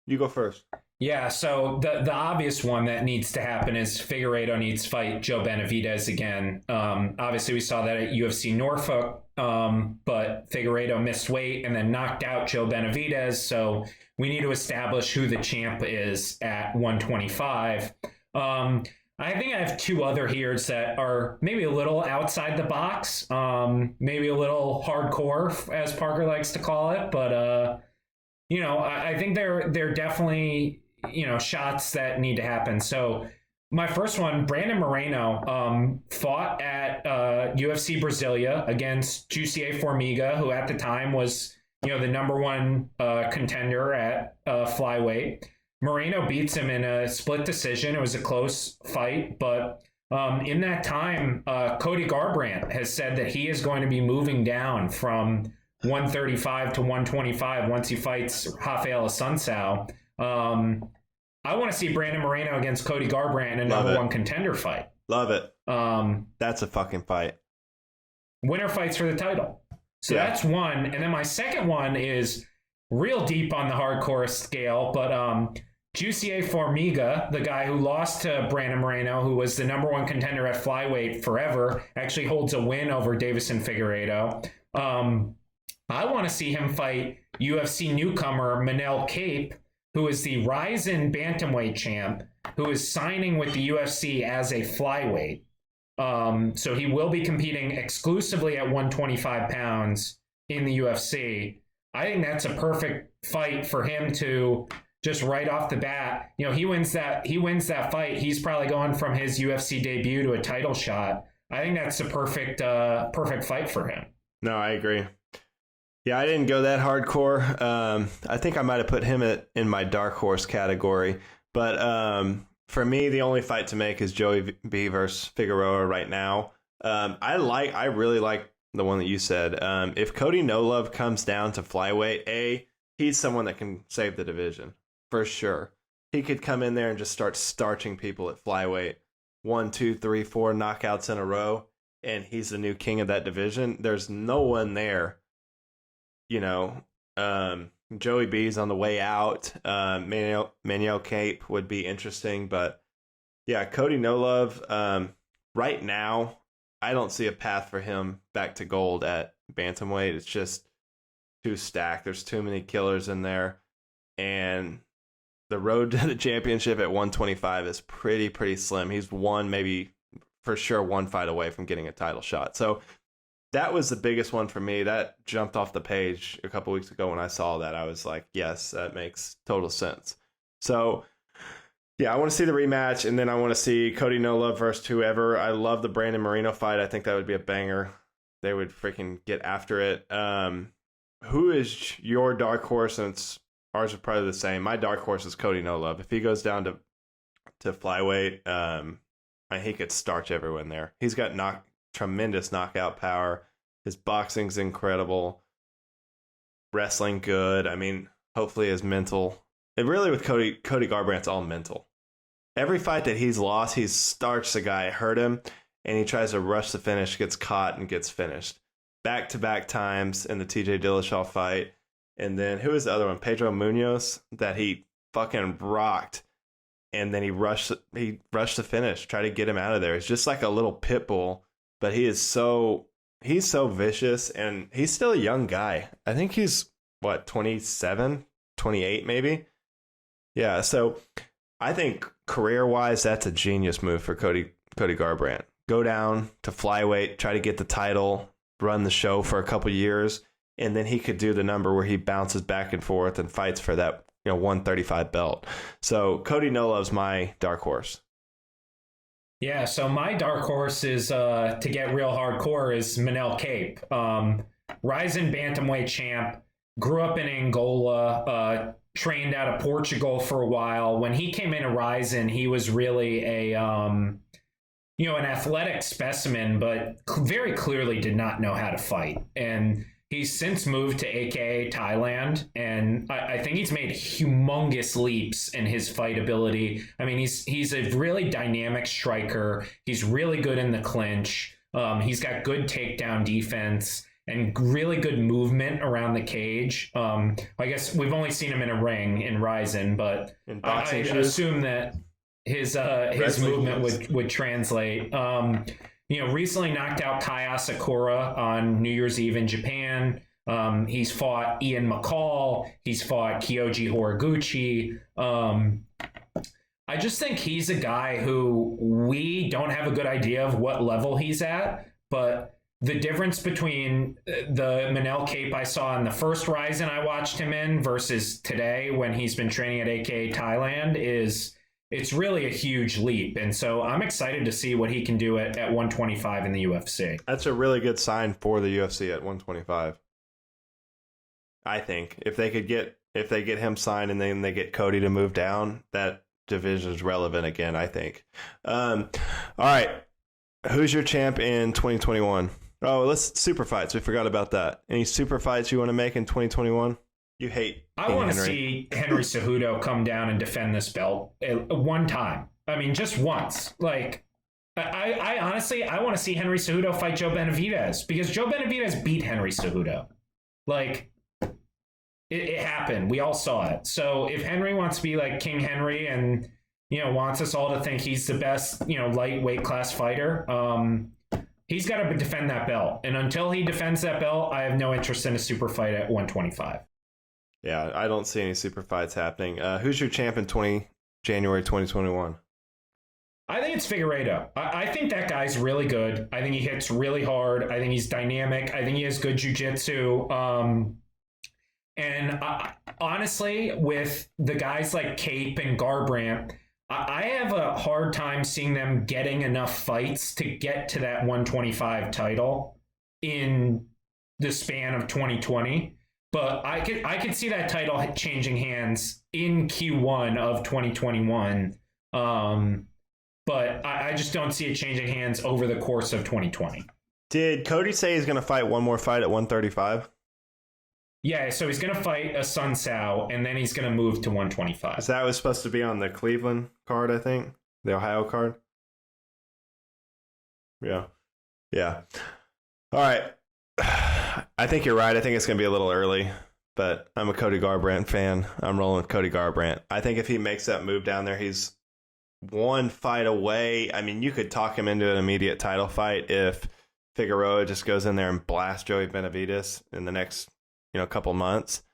Speaker 2: You go first.
Speaker 3: Yeah, so the obvious one that needs to happen is Figueiredo needs to fight Joe Benavidez again. Obviously, we saw that at UFC Norfolk, but Figueiredo missed weight and then knocked out Joe Benavidez. So we need to establish who the champ is at 125. I think I have two other heres that are maybe a little outside the box, maybe a little hardcore, as Parker likes to call it. But, I think they're definitely, shots that need to happen. So my first one, Brandon Moreno, fought at UFC Brasilia against Jussier Formiga, who at the time was, the number one contender at flyweight. Moreno beats him in a split decision. It was a close fight, but in that time, Cody Garbrandt has said that he is going to be moving down from 135 to 125 once he fights Rafael Assunção. I want to see Brandon Moreno against Cody Garbrandt in a number one contender fight.
Speaker 2: Love it. That's a fucking fight.
Speaker 3: Winner fights for the title. So that's one. And then my second one is real deep on the hardcore scale, but Jussier Formiga, the guy who lost to Brandon Moreno, who was the number one contender at flyweight forever, actually holds a win over Davison Figueiredo. I want to see him fight UFC newcomer Manel Kape, who is the Ryzen Bantamweight champ, who is signing with the UFC as a flyweight. So he will be competing exclusively at 125 pounds in the UFC. I think that's a perfect fight for him to just right off the bat. He wins that fight. He's probably going from his UFC debut to a title shot. I think that's a perfect fight for him.
Speaker 2: No, I agree. Yeah, I didn't go that hardcore. I think I might have put him in my dark horse category. But for me, the only fight to make is Joey B versus Figueroa right now. I really like the one that you said. If Cody No Love comes down to flyweight, he's someone that can save the division for sure. He could come in there and just start starching people at flyweight. 1, 2, 3, 4 knockouts in a row, and he's the new king of that division. There's no one there. Joey B's on the way out. Manuel Kape would be interesting, but yeah, Cody No Love. Right now, I don't see a path for him back to gold at bantamweight. It's just too stacked. There's too many killers in there, and the road to the championship at 125 is pretty slim. He's maybe for sure one fight away from getting a title shot. So that was the biggest one for me. That jumped off the page a couple weeks ago when I saw that. I was like, yes, that makes total sense. So yeah, I want to see the rematch, and then I want to see Cody No Love versus whoever. I love the Brandon Moreno fight. I think that would be a banger. They would freaking get after it. Who is your dark horse? Since ours are probably the same. My dark horse is Cody No Love. If he goes down to flyweight, he could starch everyone there. He's got tremendous knockout power. His boxing's incredible. Wrestling good. I mean, hopefully his mental. And really with Cody Garbrandt's all mental. Every fight that he's lost, he's starched the guy, hurt him, and he tries to rush the finish, gets caught, and gets finished. Back-to-back times in the TJ Dillashaw fight. And then, who was the other one? Pedro Munoz, that he fucking rocked. And then he rushed the finish, tried to get him out of there. It's just like a little pit bull, but he's so vicious, and he's still a young guy. I think he's, 27, 28 maybe? Yeah, so I think career-wise, that's a genius move for Cody Garbrandt. Go down to flyweight, try to get the title, run the show for a couple years, and then he could do the number where he bounces back and forth and fights for that 135 belt. So Cody No Love's my dark horse.
Speaker 3: Yeah, so my dark horse is to get real hardcore is Manel Kape. Ryzen Bantamweight champ, grew up in Angola, trained out of Portugal for a while. When he came into Ryzen, he was really an athletic specimen, but very clearly did not know how to fight. And he's since moved to AKA Thailand, and I think he's made humongous leaps in his fight ability. I mean, he's a really dynamic striker. He's really good in the clinch. He's got good takedown defense. and really good movement around the cage. I guess we've only seen him in a ring in Ryzen, but I assume that his movement would translate. Recently knocked out Kai Asakura on New Year's Eve in Japan. He's fought Ian McCall. He's fought Kyoji Horiguchi. I just think he's a guy who we don't have a good idea of what level he's at, but the difference between the Manel Cape I saw in the first Ryzen I watched him in versus today when he's been training at AKA Thailand it's really a huge leap. And so I'm excited to see what he can do at 125 in the UFC.
Speaker 2: That's a really good sign for the UFC at 125. I think if they get him signed and then they get Cody to move down, that division is relevant again, I think. All right. Who's your champ in 2021? Oh, let's super fights. We forgot about that. Any super fights you want to make in 2021? You hate
Speaker 3: I want to see Henry Cejudo come down and defend this belt one time. I mean, just once. Like, I honestly, I want to see Henry Cejudo fight Joe Benavidez because Joe Benavidez beat Henry Cejudo. Like, it happened. We all saw it. So if Henry wants to be like King Henry and, wants us all to think he's the best, lightweight class fighter, he's got to defend that belt. And until he defends that belt, I have no interest in a super fight at 125.
Speaker 2: Yeah, I don't see any super fights happening. Who's your champ in January 2021?
Speaker 3: I think it's Figueiredo. I think that guy's really good. I think he hits really hard. I think he's dynamic. I think he has good jiu-jitsu. Honestly, with the guys like Cape and Garbrandt, I have a hard time seeing them getting enough fights to get to that 125 title in the span of 2020. But I could see that title changing hands in Q1 of 2021. But I just don't see it changing hands over the course of 2020.
Speaker 2: Did Cody say he's going to fight one more fight at 135?
Speaker 3: Yeah, so he's going to fight a Sun Sao, and then he's going to move to 125.
Speaker 2: So that was supposed to be on the Cleveland card, I think? The Ohio card? Yeah. All right. I think you're right. I think it's going to be a little early, but I'm a Cody Garbrandt fan. I'm rolling with Cody Garbrandt. I think if he makes that move down there, he's one fight away. I mean, you could talk him into an immediate title fight if Figueroa just goes in there and blasts Joey Benavidez in the next, couple months.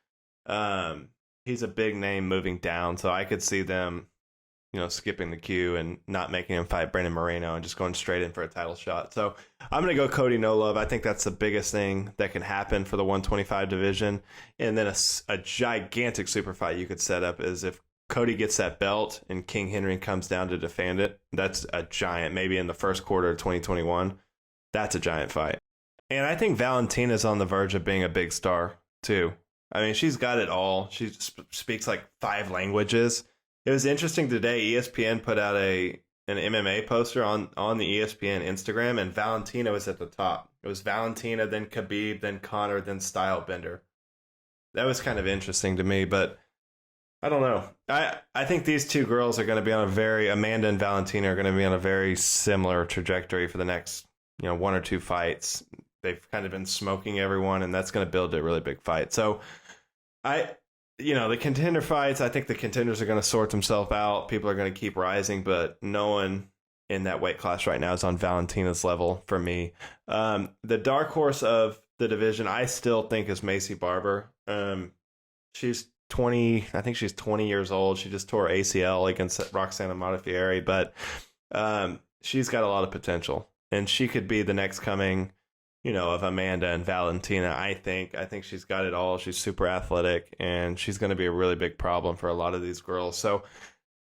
Speaker 2: He's a big name moving down, so I could see them, skipping the queue and not making him fight Brandon Moreno and just going straight in for a title shot. So I'm going to go Cody No Love. I think that's the biggest thing that can happen for the 125 division. And then a gigantic super fight you could set up is if Cody gets that belt and King Henry comes down to defend it. That's a giant, maybe in the first quarter of 2021. That's a giant fight. And I think Valentina's on the verge of being a big star too. I mean, she's got it all. She speaks like 5 languages. It was interesting today. ESPN put out an MMA poster on the ESPN Instagram, and Valentina was at the top. It was Valentina, then Khabib, then Conor, then Stylebender. That was kind of interesting to me, but I don't know. I think these two girls are going to be on Amanda and Valentina are going to be on a very similar trajectory for the next, 1 or 2 fights. They've kind of been smoking everyone, and that's going to build a really big fight. So the contender fights, I think the contenders are going to sort themselves out. People are going to keep rising, but no one in that weight class right now is on Valentina's level for me. The dark horse of the division, I still think, is Macy Barber. She's 20. I think she's 20 years old. She just tore ACL against Roxana Modafferi, but she's got a lot of potential, and she could be the next coming of Amanda and Valentina. I think she's got it all. She's super athletic, and she's going to be a really big problem for a lot of these girls. So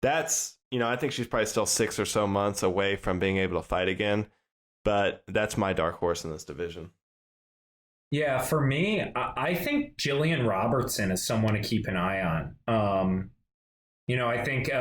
Speaker 2: that's, I think she's probably still 6 or so months away from being able to fight again, but that's my dark horse in this division.
Speaker 3: Yeah, for me, I think Jillian Robertson is someone to keep an eye on. I think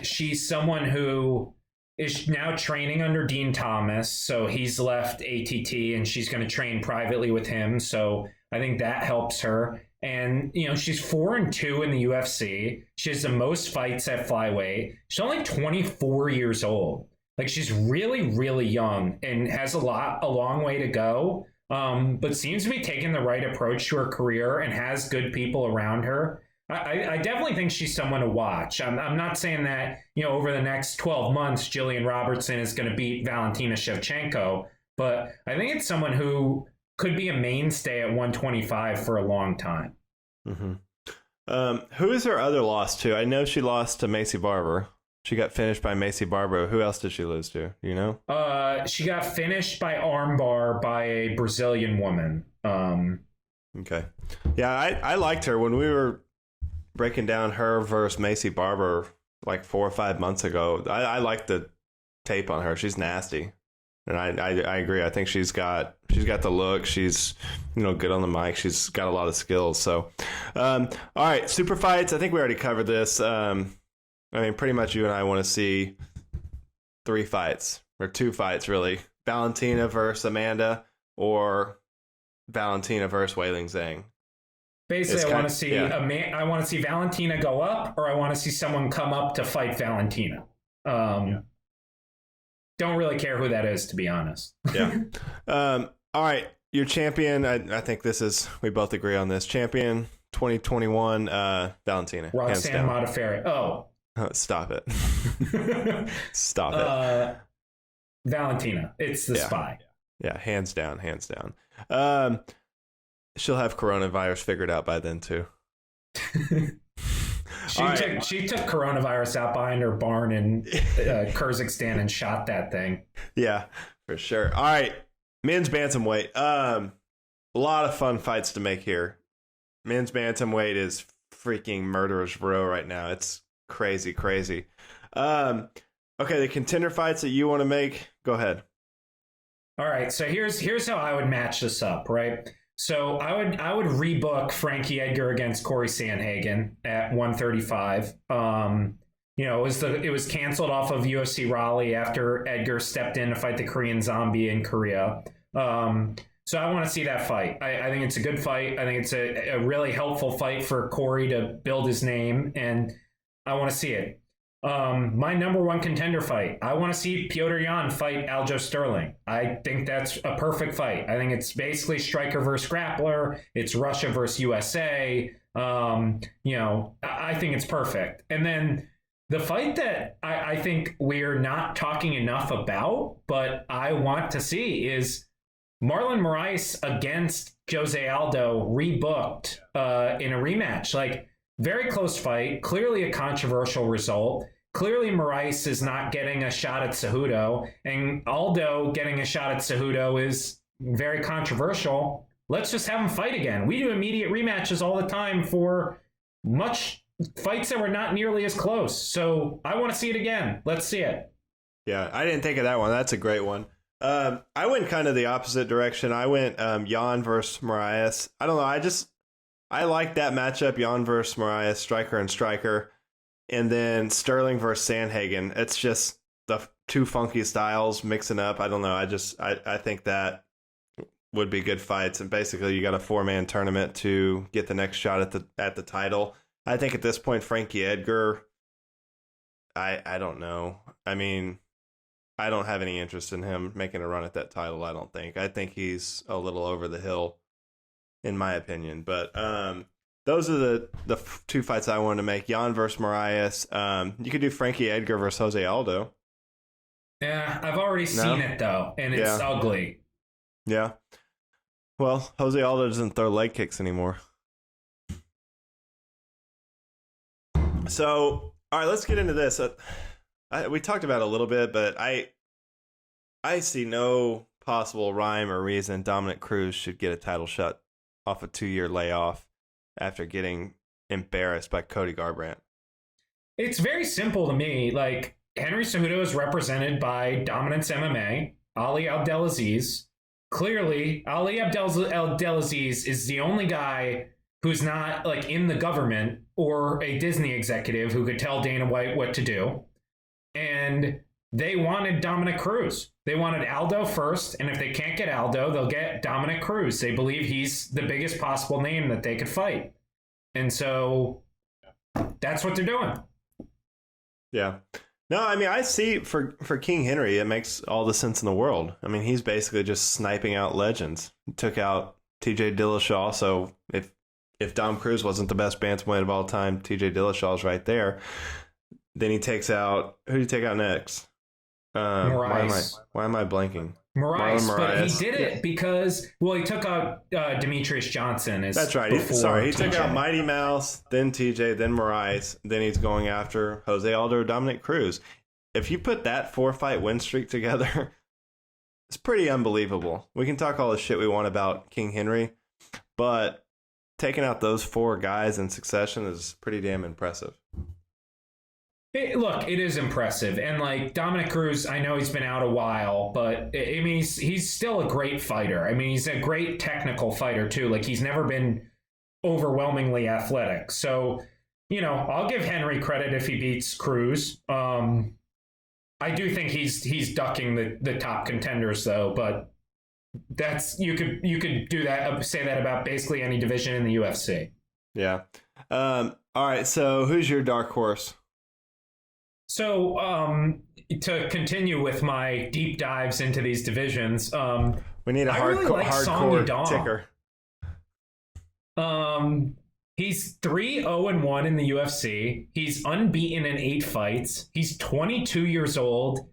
Speaker 3: she's someone who is now training under Dean Thomas. So he's left ATT and she's going to train privately with him. So I think that helps her. And, she's 4-2 in the UFC. She has the most fights at Flyweight. She's only 24 years old. Like, she's really, really young and has a long way to go. but seems to be taking the right approach to her career and has good people around her. I definitely think she's someone to watch. I'm not saying that, over the next 12 months, Jillian Robertson is going to beat Valentina Shevchenko, but I think it's someone who could be a mainstay at 125 for a long time.
Speaker 2: Mm-hmm. Who is her other loss to? I know she lost to Macy Barber. She got finished by Macy Barber. Who else did she lose to? Do you know?
Speaker 3: She got finished by armbar by a Brazilian woman.
Speaker 2: Okay. Yeah, I liked her when we were breaking down her versus Macy Barber like 4 or 5 months ago. I liked the tape on her. She's nasty. And I agree. I think she's got the look. She's, good on the mic. She's got a lot of skills. So, all right, super fights. I think we already covered this. Pretty much you and I want to see 3 fights or 2 fights, really. Valentina versus Amanda or Valentina versus Weili Zhang.
Speaker 3: Basically, I want to see I want to see Valentina go up, or I want to see someone come up to fight Valentina. Don't really care who that is, to be honest.
Speaker 2: Yeah. All right, your champion. I think we both agree on this. Champion 2021, Valentina.
Speaker 3: Roxanne Modafferi. Oh,
Speaker 2: stop it. Stop it.
Speaker 3: Valentina. It's the spy.
Speaker 2: Yeah, hands down. She'll have coronavirus figured out by then too.
Speaker 3: She took coronavirus out behind her barn in Kyrgyzstan and shot that thing.
Speaker 2: Yeah, for sure. All right, men's bantamweight. A lot of fun fights to make here. Men's bantamweight is freaking murderer's row right now. It's crazy. Okay, the contender fights that you want to make, go ahead.
Speaker 3: All right, so here's how I would match this up, right? So I would rebook Frankie Edgar against Corey Sandhagen at 135. It was canceled off of UFC Raleigh after Edgar stepped in to fight the Korean Zombie in Korea. So I want to see that fight. I think it's a good fight. I think it's a really helpful fight for Corey to build his name, and I want to see it. My number one contender fight. I want to see Petr Yan fight Aljo Sterling. I think that's a perfect fight. I think it's basically striker versus grappler. It's Russia versus USA. I think it's perfect. And then the fight that I think we're not talking enough about, but I want to see is Marlon Moraes against Jose Aldo rebooked in a rematch. Like, very close fight, clearly a controversial result. Clearly Moraes is not getting a shot at Cejudo, and Aldo getting a shot at Cejudo is very controversial. Let's just have them fight again. We do immediate rematches all the time for fights that were not nearly as close. So I want to see it again. Let's see it.
Speaker 2: Yeah, I didn't think of that one. That's a great one. I went kind of the opposite direction. I went Yan versus Moraes. I don't know. I like that matchup, Yan versus Moraes, striker and striker. And then Sterling versus Sandhagen. It's just the 2 funky styles mixing up. I don't know. I think that would be good fights. And basically, you got a 4-man tournament to get the next shot at the title. I think at this point, Frankie Edgar, I don't know. I mean, I don't have any interest in him making a run at that title, I don't think. I think he's a little over the hill, in my opinion. But those are the 2 fights I wanted to make. Yan versus Moraes. You could do Frankie Edgar versus Jose Aldo.
Speaker 3: Yeah, I've already seen it, though, and it's ugly.
Speaker 2: Yeah. Well, Jose Aldo doesn't throw leg kicks anymore. So, all right, let's get into this. We talked about it a little bit, but I see no possible rhyme or reason Dominick Cruz should get a title shot off a 2-year layoff after getting embarrassed by Cody Garbrandt.
Speaker 3: It's very simple to me. Like, Henry Cejudo is represented by Dominance MMA, Ali Abdelaziz. Clearly, Ali Abdelaziz is the only guy who's not like in the government or a Disney executive who could tell Dana White what to do. And they wanted Dominick Cruz. They wanted Aldo first, and if they can't get Aldo, they'll get Dominick Cruz. They believe he's the biggest possible name that they could fight. And so that's what they're doing.
Speaker 2: Yeah. No, I mean, I see for King Henry, it makes all the sense in the world. I mean, he's basically just sniping out legends. He took out TJ Dillashaw, so if Dom Cruz wasn't the best bantamweight of all time, TJ Dillashaw's right there. Then he takes out, who did he take out next? Why am I blanking?
Speaker 3: Moraes, but he did it because, well, he took out Demetrius Johnson.
Speaker 2: That's right. He took out Mighty Mouse, then TJ, then Moraes. Then he's going after Jose Aldo, Dominick Cruz. If you put that 4-fight win streak together, it's pretty unbelievable. We can talk all the shit we want about King Henry, but taking out those 4 guys in succession is pretty damn impressive.
Speaker 3: Look, it is impressive. And like Dominick Cruz, I know he's been out a while, but I mean, he's still a great fighter. I mean, he's a great technical fighter too. Like he's never been overwhelmingly athletic. So, you know, I'll give Henry credit if he beats Cruz. I do think he's ducking the top contenders though, but that's you could do that, say that about basically any division in the UFC.
Speaker 2: Yeah. All right. So who's your dark horse?
Speaker 3: So to continue with my deep dives into these divisions,
Speaker 2: we need a hardcore ticker.
Speaker 3: He's 3-0-1 in the UFC. He's unbeaten in 8 fights. He's 22 years old.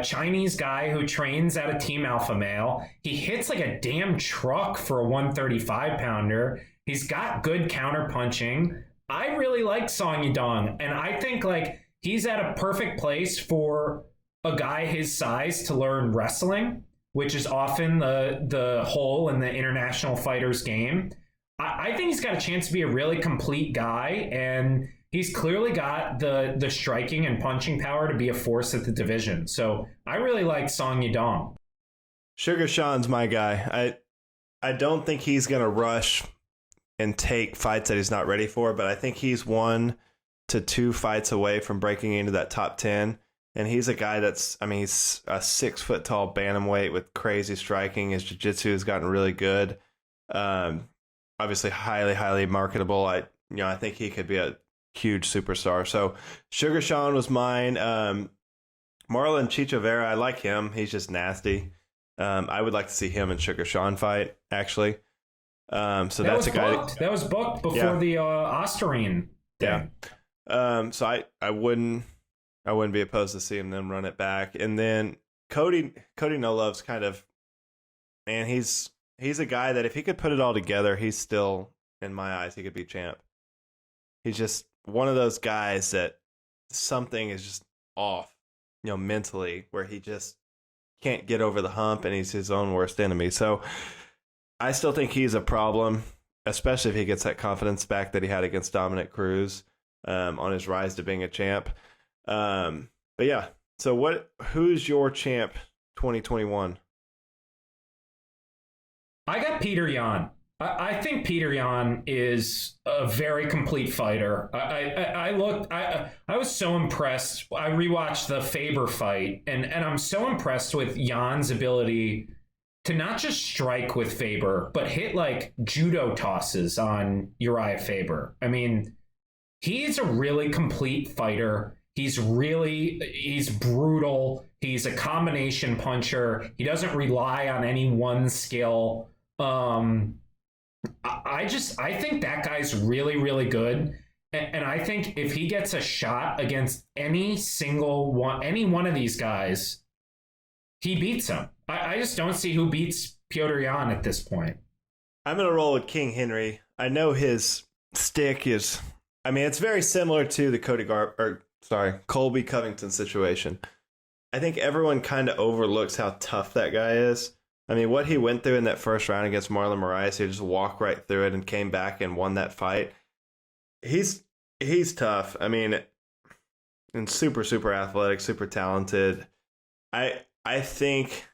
Speaker 3: Chinese guy who trains at a Team Alpha Male. He hits like a damn truck for a 135-pounder. He's got good counter punching. I really like Song Yadong, and I think like he's at a perfect place for a guy his size to learn wrestling, which is often the hole in the international fighter's game. I think he's got a chance to be a really complete guy, and he's clearly got the striking and punching power to be a force at the division. So I really like Song Yadong.
Speaker 2: Sugar Sean's my guy. I don't think he's going to rush and take fights that he's not ready for, but I think he's 1 to 2 fights away from breaking into that top 10. And he's a guy he's a 6 foot tall bantamweight with crazy striking. His jiu-jitsu has gotten really good. Obviously highly, highly marketable. I think he could be a huge superstar. So Sugar Sean was mine. Marlon Chicho Vera, I like him. He's just nasty. I would like to see him and Sugar Sean fight, actually. So that's a guy
Speaker 3: that was booked before the Osterine thing.
Speaker 2: Yeah. So I wouldn't be opposed to seeing them run it back. And then Cody No Love's kind of, man, he's a guy that if he could put it all together, he's still, in my eyes, he could be champ. He's just one of those guys that something is just off, mentally, where he just can't get over the hump and he's his own worst enemy. So I still think he's a problem, especially if he gets that confidence back that he had against Dominick Cruz on his rise to being a champ. But yeah, so who's your champ 2021?
Speaker 3: I got Peter Yan. I think Peter Yan is a very complete fighter. I was so impressed. I rewatched the Faber fight, and I'm so impressed with Yan's ability to not just strike with Faber, but hit like judo tosses on Uriah Faber. I mean, he's a really complete fighter. He's brutal. He's a combination puncher. He doesn't rely on any one skill. I think that guy's really, really good. And I think if he gets a shot against any one of these guys, he beats him. I just don't see who beats Petr Yan at this point.
Speaker 2: I'm going to roll with King Henry. I know his stick is, it's very similar to the Colby Covington situation. I think everyone kind of overlooks how tough that guy is. What he went through in that first round against Marlon Moraes, he just walked right through it and came back and won that fight. He's tough. And super, super athletic, super talented. I think,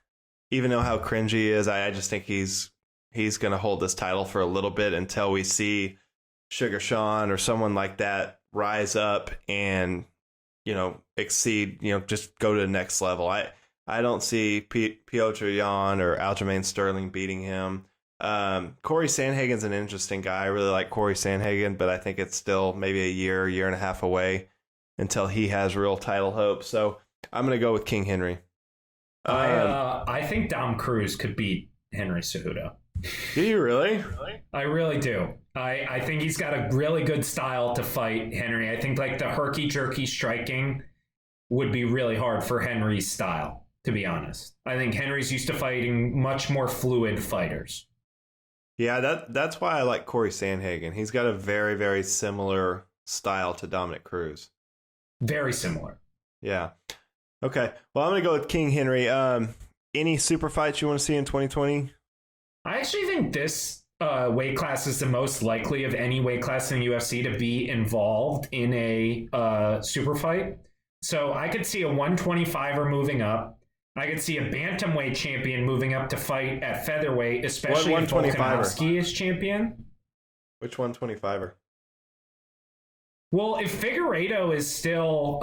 Speaker 2: even though how cringy he is, I just think he's going to hold this title for a little bit until we see Sugar Sean or someone like that rise up and, exceed, just go to the next level. I don't see Petr Yan or Aljamain Sterling beating him. Corey Sandhagen's an interesting guy. I really like Corey Sandhagen, but I think it's still maybe a year and a half away until he has real title hope. So I'm going to go with King Henry.
Speaker 3: I think Dom Cruz could beat Henry Cejudo.
Speaker 2: Do you really?
Speaker 3: I really do. I think he's got a really good style to fight Henry. I think like the herky-jerky striking would be really hard for Henry's style, to be honest. I think Henry's used to fighting much more fluid fighters.
Speaker 2: Yeah, that's why I like Corey Sandhagen. He's got a very, very similar style to Dominick Cruz.
Speaker 3: Very similar.
Speaker 2: Yeah. Okay. Well, I'm going to go with King Henry. Any super fights you want to see in 2020?
Speaker 3: I actually think this weight class is the most likely of any weight class in the UFC to be involved in a super fight. So I could see a 125er moving up. I could see a bantamweight champion moving up to fight at featherweight, especially if Volkanovski is champion.
Speaker 2: Which 125er?
Speaker 3: Well, if Figueiredo is still,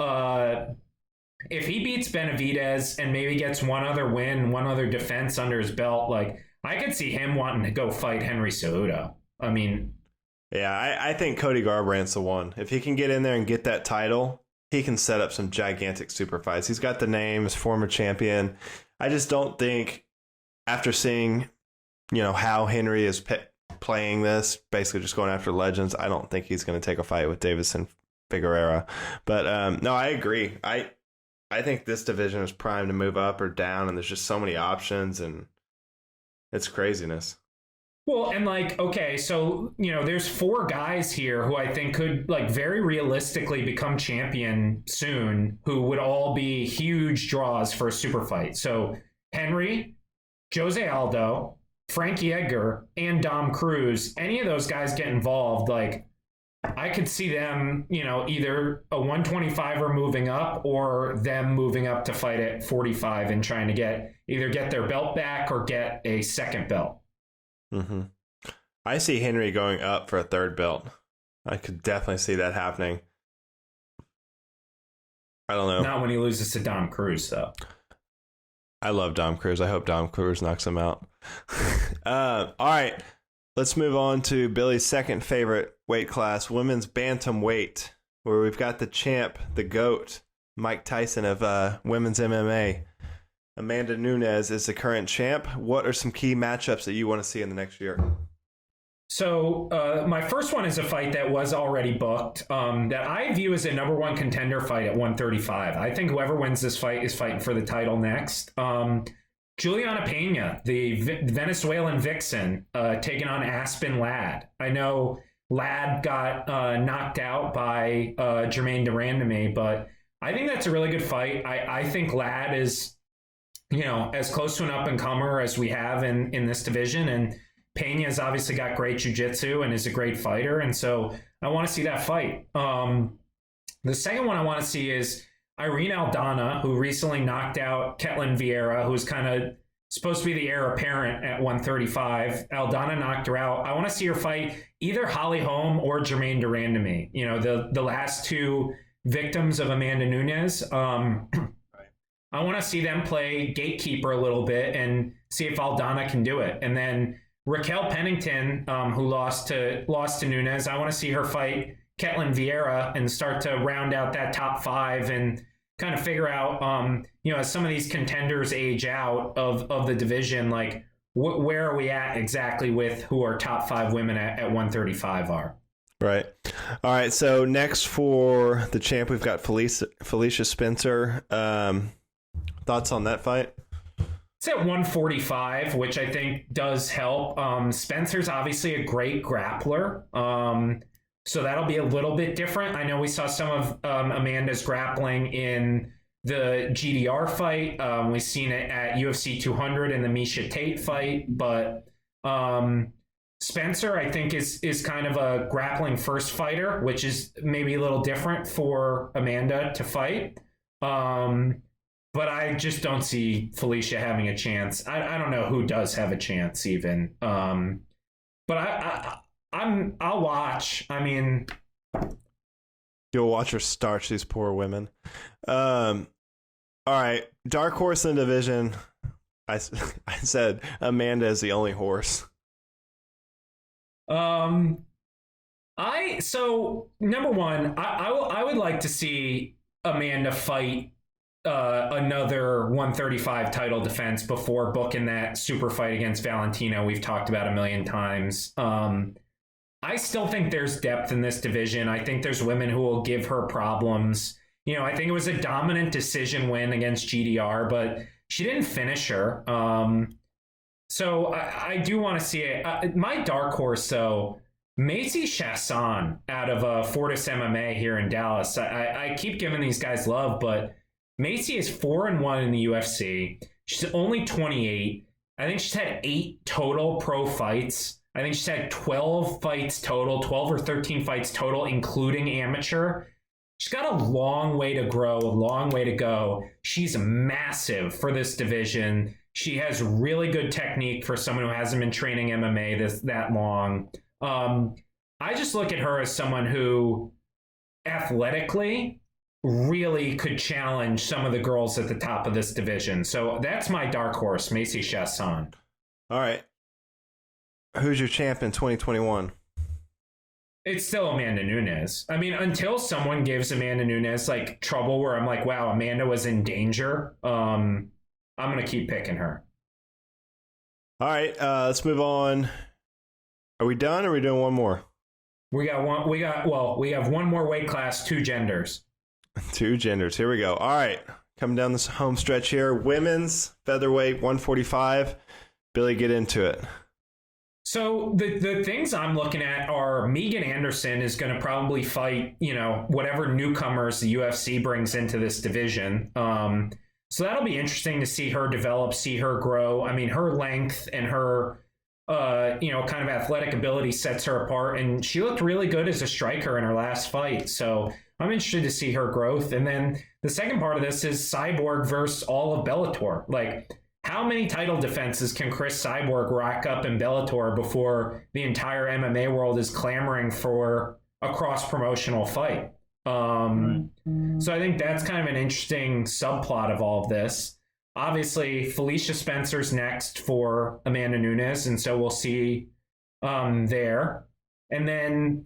Speaker 3: if he beats Benavidez and maybe gets one other win, one other defense under his belt, like I could see him wanting to go fight Henry Cejudo. I mean,
Speaker 2: yeah, I think Cody Garbrandt's the one. If he can get in there and get that title, he can set up some gigantic super fights. He's got the name, his former champion. I just don't think, after seeing, how Henry is playing this, basically just going after legends, I don't think he's going to take a fight with Deiveson Figueroa. But no, I agree. I think this division is primed to move up or down, and there's just so many options, and it's craziness.
Speaker 3: Well, and okay, so, there's 4 guys here who I think could, very realistically become champion soon, who would all be huge draws for a super fight. So Henry, Jose Aldo, Frankie Edgar, and Dom Cruz, any of those guys get involved, I could see them, either a 125er moving up or them moving up to fight at 45 and trying to either get their belt back or get a second belt.
Speaker 2: Mm-hmm. I see Henry going up for a third belt. I could definitely see that happening. I don't know.
Speaker 3: Not when he loses to Dom Cruz, though.
Speaker 2: I love Dom Cruz. I hope Dom Cruz knocks him out. All right. Let's move on to Billy's second favorite weight class, women's bantamweight, where we've got the champ, the GOAT, Mike Tyson of women's MMA. Amanda Nunes is the current champ. What are some key matchups that you want to see in the next year?
Speaker 3: So my first one is a fight that was already booked that I view as a number 1 contender fight at 135. I think whoever wins this fight is fighting for the title next. Juliana Pena, the Venezuelan vixen, taking on Aspen Ladd. I know Ladd got knocked out by Jermaine Durandamy, but I think that's a really good fight. I think Ladd is, as close to an up-and-comer as we have in this division, and Pena's obviously got great jiu-jitsu and is a great fighter, and so I want to see that fight. The second one I want to see is Irene Aldana, who recently knocked out Ketlin Vieira, who's kind of supposed to be the heir apparent at 135. Aldana knocked her out. I want to see her fight either Holly Holm or Jermaine Durandamy, the last 2 victims of Amanda Nunes. I want to see them play gatekeeper a little bit and see if Aldana can do it. And then Raquel Pennington, who lost to Nunes, I want to see her fight Ketlin Vieira and start to round out that top 5 and kind of figure out, as some of these contenders age out of the division, where are we at exactly with who our top 5 women at 135 are.
Speaker 2: Right. All right. So next for the champ, we've got Felicia Spencer. Thoughts on that fight?
Speaker 3: It's at 145, which I think does help. Spencer's obviously a great grappler. So that'll be a little bit different. I know we saw some of Amanda's grappling in the GDR fight. We've seen it at UFC 200 in the Misha Tate fight. But Spencer, I think, is kind of a grappling first fighter, which is maybe a little different for Amanda to fight. But I just don't see Felicia having a chance. I don't know who does have a chance even. But I'll watch. I mean,
Speaker 2: you'll watch her starch these poor women. All right, dark horse in the division. I said Amanda is the only horse.
Speaker 3: I So number one, I would like to see Amanda fight another 135 title defense before booking that super fight against Valentina we've talked about a million times. I still think there's depth in this division. I think there's women who will give her problems. I think it was a dominant decision win against GDR, but she didn't finish her. So I do want to see it. My dark horse, though, Macy Chasson out of Fortis MMA here in Dallas. I keep giving these guys love, but Macy is 4-1 in the UFC. She's only 28. I think she's had 8 total pro fights. I think she's had 12 fights total, 12 or 13 fights total, including amateur. She's got a long way to grow, a long way to go. She's massive for this division. She has really good technique for someone who hasn't been training MMA that long. I just look at her as someone who athletically really could challenge some of the girls at the top of this division. So that's my dark horse, Macy Chasson.
Speaker 2: All right. Who's your champ in 2021?
Speaker 3: It's still Amanda Nunes. I mean, until someone gives Amanda Nunes like trouble where I'm like, wow, Amanda was in danger. I'm going to keep picking her.
Speaker 2: All right. Let's move on. Are we done? Or are we doing one more?
Speaker 3: We have one more weight class, 2 genders.
Speaker 2: 2 genders. Here we go. All right. Coming down this home stretch here. Women's featherweight 145. Billy, get into it.
Speaker 3: So the things I'm looking at are Megan Anderson is going to probably fight, whatever newcomers the UFC brings into this division. So that'll be interesting to see her develop, see her grow. I mean, her length and her, kind of athletic ability sets her apart. And she looked really good as a striker in her last fight. So I'm interested to see her growth. And then the second part of this is Cyborg versus all of Bellator. Like, how many title defenses can Chris Cyborg rack up in Bellator before the entire MMA world is clamoring for a cross-promotional fight? So I think that's kind of an interesting subplot of all of this. Obviously, Felicia Spencer's next for Amanda Nunes, and so we'll see there. And then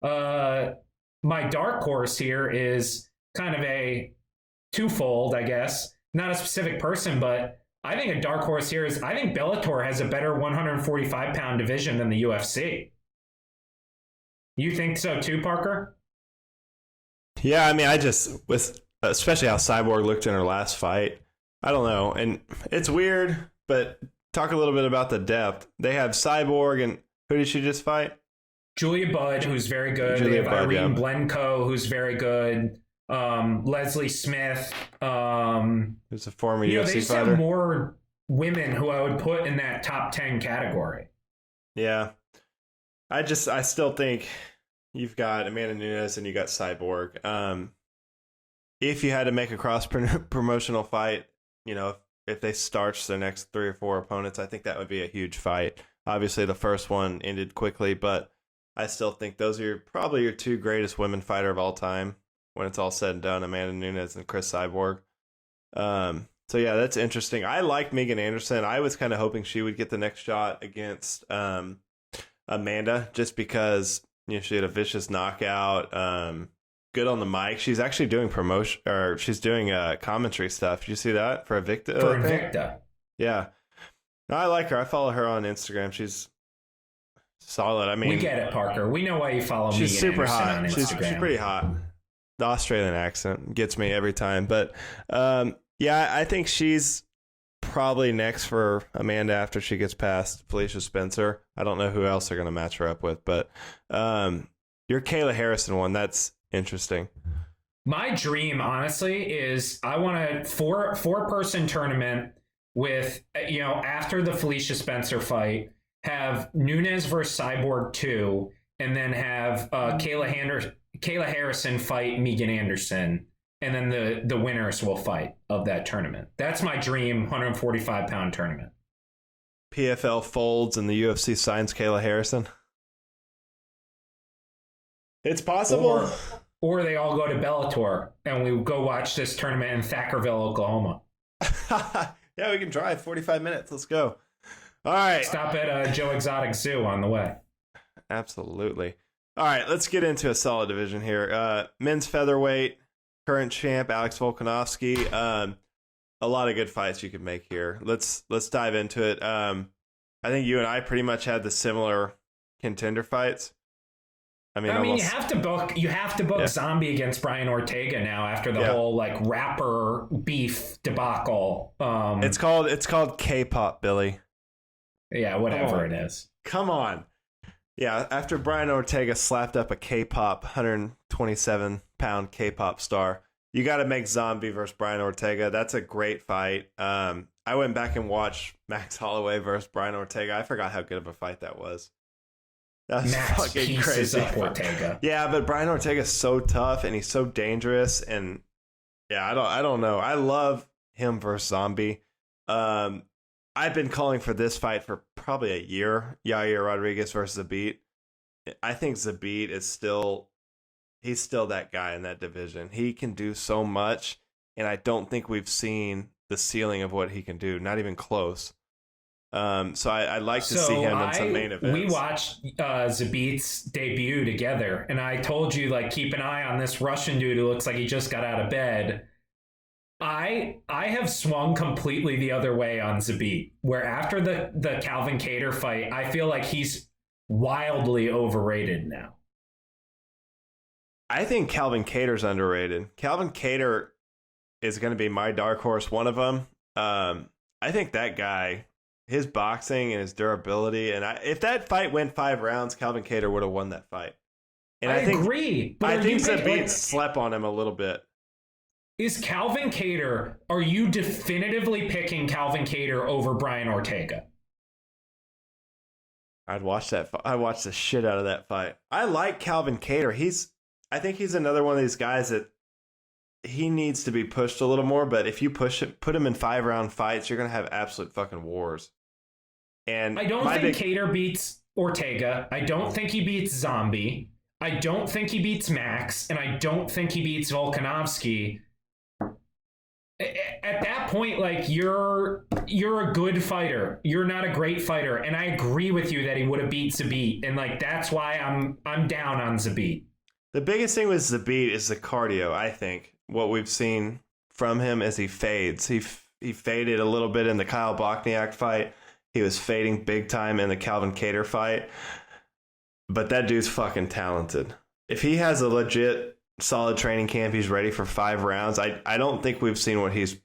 Speaker 3: my dark horse here is kind of a twofold, I guess. Not a specific person, but I think a dark horse here is I think Bellator has a better 145-pound division than the UFC. You think so too, Parker?
Speaker 2: Yeah, I mean, especially how Cyborg looked in her last fight. I don't know. And it's weird, but talk a little bit about the depth. They have Cyborg, and who did she just fight?
Speaker 3: Julia Budd, who's very good. They have Irene Blenko, who's very good. Leslie Smith.
Speaker 2: Who's a former UFC
Speaker 3: they
Speaker 2: fighter.
Speaker 3: have more women who I would put in that top 10 category.
Speaker 2: Yeah. I still think you've got Amanda Nunes and you got Cyborg. If you had to make a cross-promotional fight, if they starch their next 3 or 4 opponents, I think that would be a huge fight. Obviously, the first one ended quickly, but I still think those are probably your 2 greatest women fighter of all time when it's all said and done, Amanda Nunes and Chris Cyborg. So, yeah, that's interesting. I like Megan Anderson. I was kind of hoping she would get the next shot against Amanda just because she had a vicious knockout. Good on the mic. She's actually doing promotion, or she's doing commentary stuff. Did you see that for Invicta?
Speaker 3: For Invicta.
Speaker 2: Yeah. No, I like her. I follow her on Instagram. She's solid. I mean,
Speaker 3: we get it, Parker. We know why you follow me.
Speaker 2: She's super hot.
Speaker 3: On Instagram.
Speaker 2: She's pretty hot. The Australian accent gets me every time. But yeah, I think she's probably next for Amanda after she gets past Felicia Spencer. I don't know who else they're going to match her up with, but your Kayla Harrison one, that's interesting.
Speaker 3: My dream, honestly, is I want a four-person tournament with, after the Felicia Spencer fight, have Nunes versus Cyborg 2, and then have Kayla Harrison fight Megan Anderson, and then the winners will fight of that tournament. That's my dream 145-pound tournament.
Speaker 2: PFL folds and the UFC signs Kayla Harrison. It's possible.
Speaker 3: Or they all go to Bellator and we go watch this tournament in Thackerville, Oklahoma.
Speaker 2: Yeah, we can drive 45 minutes. Let's go. All right.
Speaker 3: Stop at Joe Exotic Zoo on the way.
Speaker 2: Absolutely. All right, let's get into a solid division here. Men's featherweight, current champ Alex Volkanovski. A lot of good fights you could make here. Let's dive into it. I think you and I pretty much had the similar contender fights. I mean,
Speaker 3: you have to book Zombie against Brian Ortega now after the whole like rapper beef debacle.
Speaker 2: It's called K-pop, Billy.
Speaker 3: Yeah, whatever it is.
Speaker 2: Come on. Yeah, after Brian Ortega slapped up a K-pop 127-pound K-pop star, you got to make Zombie versus Brian Ortega. That's a great fight. I went back and watched Max Holloway versus Brian Ortega. I forgot how good of a fight that was. That was
Speaker 3: Max
Speaker 2: fucking crazy.
Speaker 3: Up Ortega.
Speaker 2: Yeah, but Brian Ortega's so tough and he's so dangerous. And yeah, I don't know. I love him versus Zombie. I've been calling for this fight for probably a year. Yair Rodriguez versus Zabit. I think Zabit is he's still that guy in that division. He can do so much, and I don't think we've seen the ceiling of what he can do. Not even close. So I'd like to see him in some main events.
Speaker 3: We watched Zabit's debut together, and I told you, like, keep an eye on this Russian dude who looks like he just got out of bed. I have swung completely the other way on Zabit, where after the Calvin Kattar fight, I feel like he's wildly overrated now.
Speaker 2: I think Calvin Kattar's underrated. Calvin Kattar is going to be my dark horse, one of them. I think that guy, his boxing and his durability, and if that fight went 5 rounds, Calvin Kattar would have won that fight. And I
Speaker 3: agree. But
Speaker 2: I think Zabit slept on him a little bit.
Speaker 3: Is Calvin Kattar, are you definitively picking Calvin Kattar over Brian Ortega?
Speaker 2: I'd watch that. I watched the shit out of that fight. I like Calvin Kattar. I think he's another one of these guys that he needs to be pushed a little more. But if you put him in 5-round fights, you're gonna have absolute fucking wars. And
Speaker 3: I don't think Kattar beats Ortega. I don't think he beats Zombie. I don't think he beats Max, and I don't think he beats Volkanovski. At that point, like, you're a good fighter. You're not a great fighter, and I agree with you that he would have beat Zabit, and like that's why I'm down on Zabit.
Speaker 2: The biggest thing with Zabit is the cardio. I think what we've seen from him is he fades. He faded a little bit in the Kyle Bochniak fight. He was fading big time in the Calvin Kattar fight. But that dude's fucking talented. If he has a legit solid training camp, he's ready for 5 rounds. I don't think we've seen what he's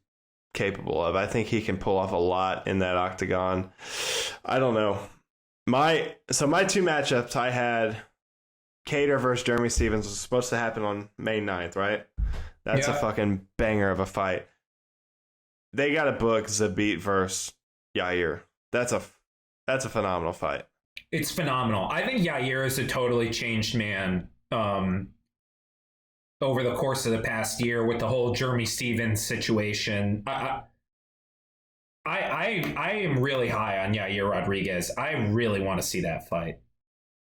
Speaker 2: capable of. I think he can pull off a lot in that octagon. I don't know. My 2 matchups, I had Kattar versus Jeremy Stephens was supposed to happen on May 9th, right? That's a fucking banger of a fight. They got to book Zabit versus Yair. That's a phenomenal fight.
Speaker 3: It's phenomenal. I think Yair is a totally changed man over the course of the past year with the whole Jeremy Stephens situation. I am really high on Yair Rodriguez. I really want to see that fight.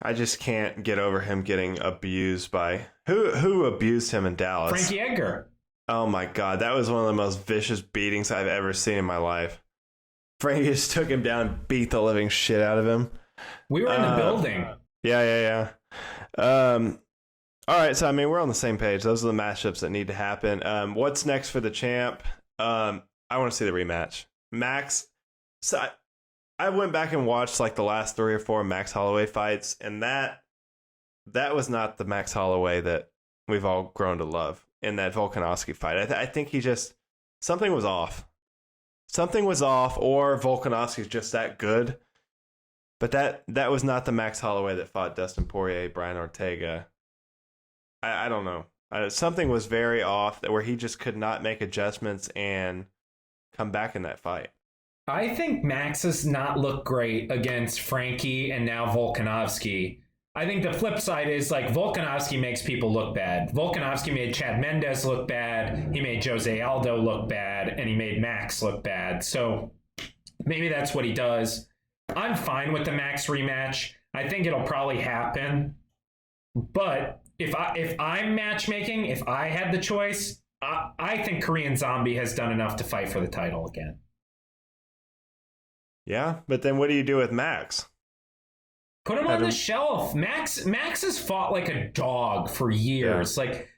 Speaker 2: I just can't get over him getting abused by who abused him in Dallas.
Speaker 3: Frankie Edgar.
Speaker 2: Oh my God, that was one of the most vicious beatings I've ever seen in my life. Frankie just took him down, beat the living shit out of him.
Speaker 3: We were in the building.
Speaker 2: Yeah. All right, so I mean we're on the same page. Those are the matchups that need to happen. What's next for the champ? I want to see the rematch. Max. So I went back and watched like the last 3 or 4 Max Holloway fights, and that was not the Max Holloway that we've all grown to love in that Volkanovski fight. I think he just something was off. Something was off, or Volkanovski's just that good. But that was not the Max Holloway that fought Dustin Poirier, Brian Ortega. I don't know. Something was very off where he just could not make adjustments and come back in that fight.
Speaker 3: I think Max has not looked great against Frankie and now Volkanovski. I think the flip side is like Volkanovski makes people look bad. Volkanovski made Chad Mendes look bad. He made Jose Aldo look bad, and he made Max look bad. So maybe that's what he does. I'm fine with the Max rematch. I think it'll probably happen. But if I'm matchmaking, if I had the choice, I think Korean Zombie has done enough to fight for the title again.
Speaker 2: Yeah, but then what do you do with Max?
Speaker 3: Put him on the shelf. Max has fought like a dog for years. Yeah. Like,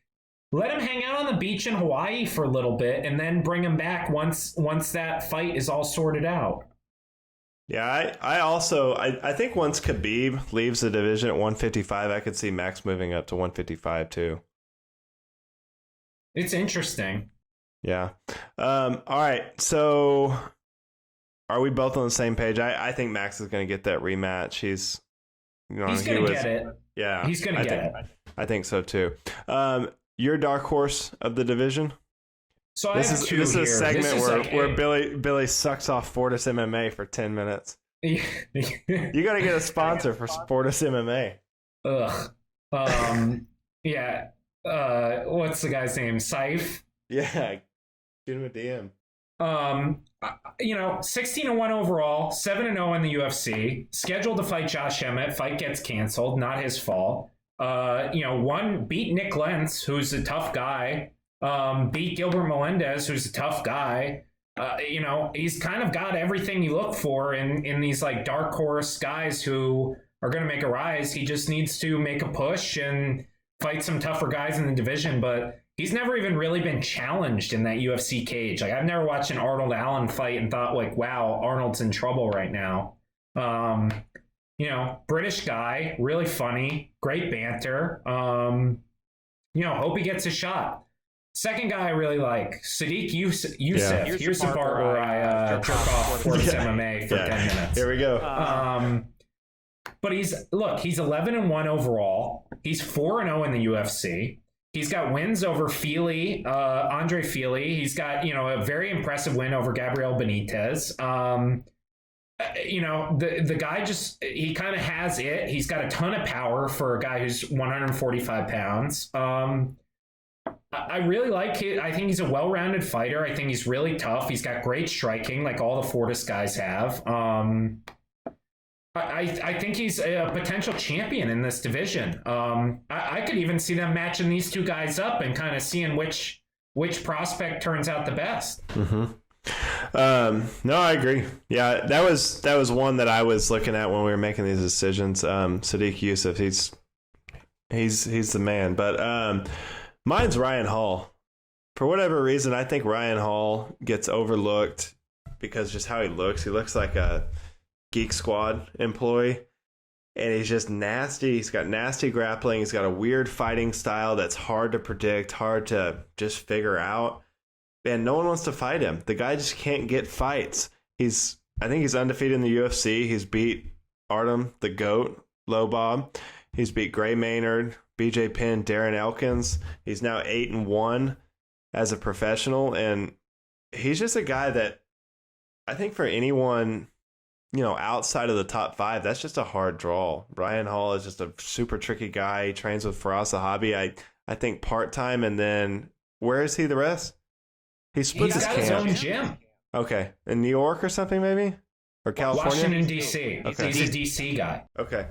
Speaker 3: let him hang out on the beach in Hawaii for a little bit and then bring him back once that fight is all sorted out.
Speaker 2: Yeah, I think once Khabib leaves the division at 155, I could see Max moving up to 155 too.
Speaker 3: It's interesting.
Speaker 2: Yeah. All right. So are we both on the same page? I think Max is going to get that rematch. He's going to get it. Yeah.
Speaker 3: He's going to get it.
Speaker 2: I think so too. Your dark horse of the division?
Speaker 3: So
Speaker 2: this is a segment where Billy sucks off Fortis MMA for 10 minutes. You got to get a sponsor for Fortis MMA.
Speaker 3: Yeah. What's the guy's name? Saif?
Speaker 2: Yeah. Shoot him a DM.
Speaker 3: 16-1 overall, 7-0 in the UFC. Scheduled to fight Josh Emmett. Fight gets canceled. Not his fault. Beat Nick Lentz, who's a tough guy. Beat Gilbert Melendez, who's a tough guy. He's kind of got everything you look for in these like dark horse guys who are going to make a rise. He just needs to make a push and fight some tougher guys in the division, but he's never even really been challenged in that UFC cage. Like, I've never watched an Arnold Allen fight and thought like, wow, Arnold's in trouble right now. British guy, really funny, great banter. Hope he gets a shot. Second guy I really like, Sadiq Youssef. Yeah. Here's the part where I jerk off Fortis MMA for 10 minutes.
Speaker 2: Here we go.
Speaker 3: But he's 11-1 overall. He's 4-0 in the UFC. He's got wins over Andre Fili. He's got, a very impressive win over Gabriel Benitez. The guy he kind of has it. He's got a ton of power for a guy who's 145 pounds. I really like it. I think he's a well-rounded fighter. I think he's really tough. He's got great striking, like all the Fortis guys have. I think he's a potential champion in this division. I could even see them matching these two guys up and kind of seeing which prospect turns out the best.
Speaker 2: Mm-hmm. No, I agree. Yeah, that was one that I was looking at when we were making these decisions. Sadiq Youssef, he's the man. But mine's Ryan Hall. For whatever reason, I think Ryan Hall gets overlooked because just how he looks. He looks like a Geek Squad employee, and he's just nasty. He's got nasty grappling. He's got a weird fighting style that's hard to predict, hard to just figure out, and no one wants to fight him. The guy just can't get fights. I think he's undefeated in the UFC. He's beat Artem the Goat Lobov. He's beat Gray Maynard, BJ Penn, Darren Elkins. He's now 8-1 as a professional, and he's just a guy that I think for anyone outside of the top 5, that's just a hard draw. Ryan Hall is just a super tricky guy. He trains with Faraz Zahabi, I think part-time, and then where is he the rest? He splits his camp.
Speaker 3: He's got his own gym.
Speaker 2: Okay. In New York or something maybe? Or California?
Speaker 3: Washington, D.C.
Speaker 2: Okay.
Speaker 3: He's a D.C. guy.
Speaker 2: Okay.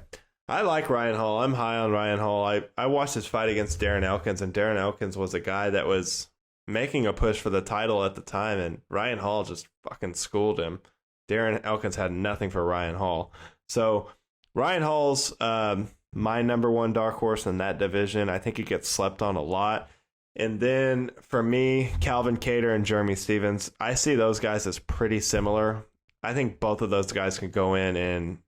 Speaker 2: I like Ryan Hall. I'm high on Ryan Hall. I watched his fight against Darren Elkins, and Darren Elkins was a guy that was making a push for the title at the time, and Ryan Hall just fucking schooled him. Darren Elkins had nothing for Ryan Hall. So Ryan Hall's my number one dark horse in that division. I think he gets slept on a lot. And then for me, Calvin Kattar and Jeremy Stephens, I see those guys as pretty similar. I think both of those guys can go in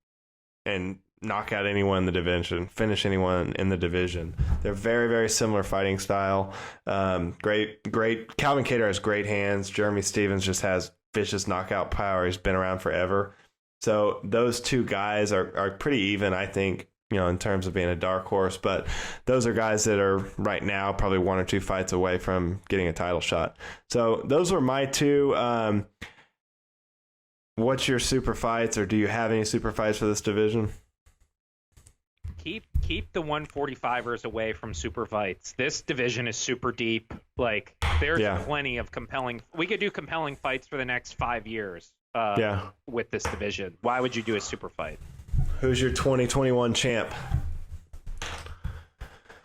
Speaker 2: and knock out anyone in the division, finish anyone in the division. They're very, very similar fighting style. Great. Calvin Kattar has great hands. Jeremy Stephens just has vicious knockout power. He's been around forever. So those two guys are pretty even, I think, in terms of being a dark horse. But those are guys that are right now probably 1 or 2 fights away from getting a title shot. So those were my two. What's your super fights, or do you have any super fights for this division?
Speaker 4: Keep the 145ers away from super fights. This division is super deep. Like, there's plenty of compelling. We could do compelling fights for the next 5 years. With this division, why would you do a super fight?
Speaker 2: Who's your 2021 champ?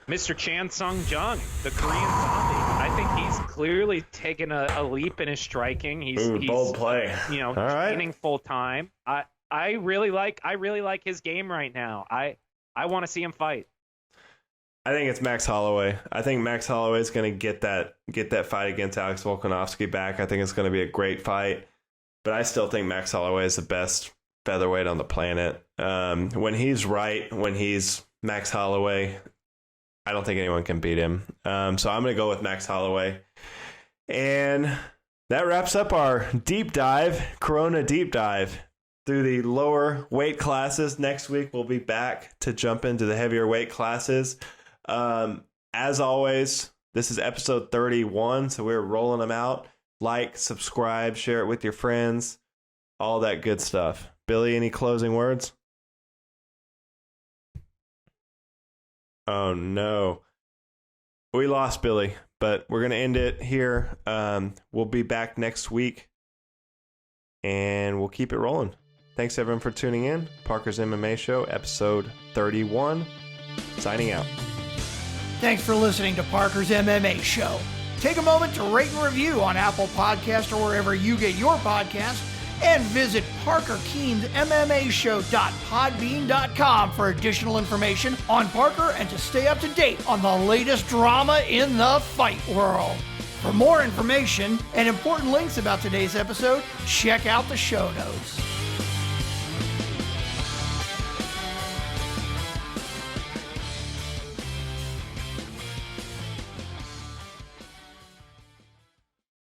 Speaker 4: Mr. Chan Sung Jung, the Korean zombie. I think he's clearly taken a leap in his striking. He's
Speaker 2: bold play.
Speaker 4: Training full time. I really like his game right now. I want to see him fight.
Speaker 2: I think it's Max Holloway. I think Max Holloway is going to get that fight against Alex Volkanovski back. I think it's going to be a great fight. But I still think Max Holloway is the best featherweight on the planet. When he's right, when he's Max Holloway, I don't think anyone can beat him. So I'm going to go with Max Holloway. And that wraps up our deep dive, Corona deep dive through the lower weight classes. Next week, we'll be back to jump into the heavier weight classes. As always, this is episode 31, so we're rolling them out. Like, subscribe, share it with your friends, all that good stuff. Billy, any closing words? Oh, no. We lost Billy, but we're going to end it here. We'll be back next week, and we'll keep it rolling. Thanks, everyone, for tuning in. Parker's MMA Show, episode 31. Signing out.
Speaker 1: Thanks for listening to Parker's MMA Show. Take a moment to rate and review on Apple Podcasts or wherever you get your podcasts, and visit parkerkeansmmashow.podbean.com for additional information on Parker and to stay up to date on the latest drama in the fight world. For more information and important links about today's episode, check out the show notes.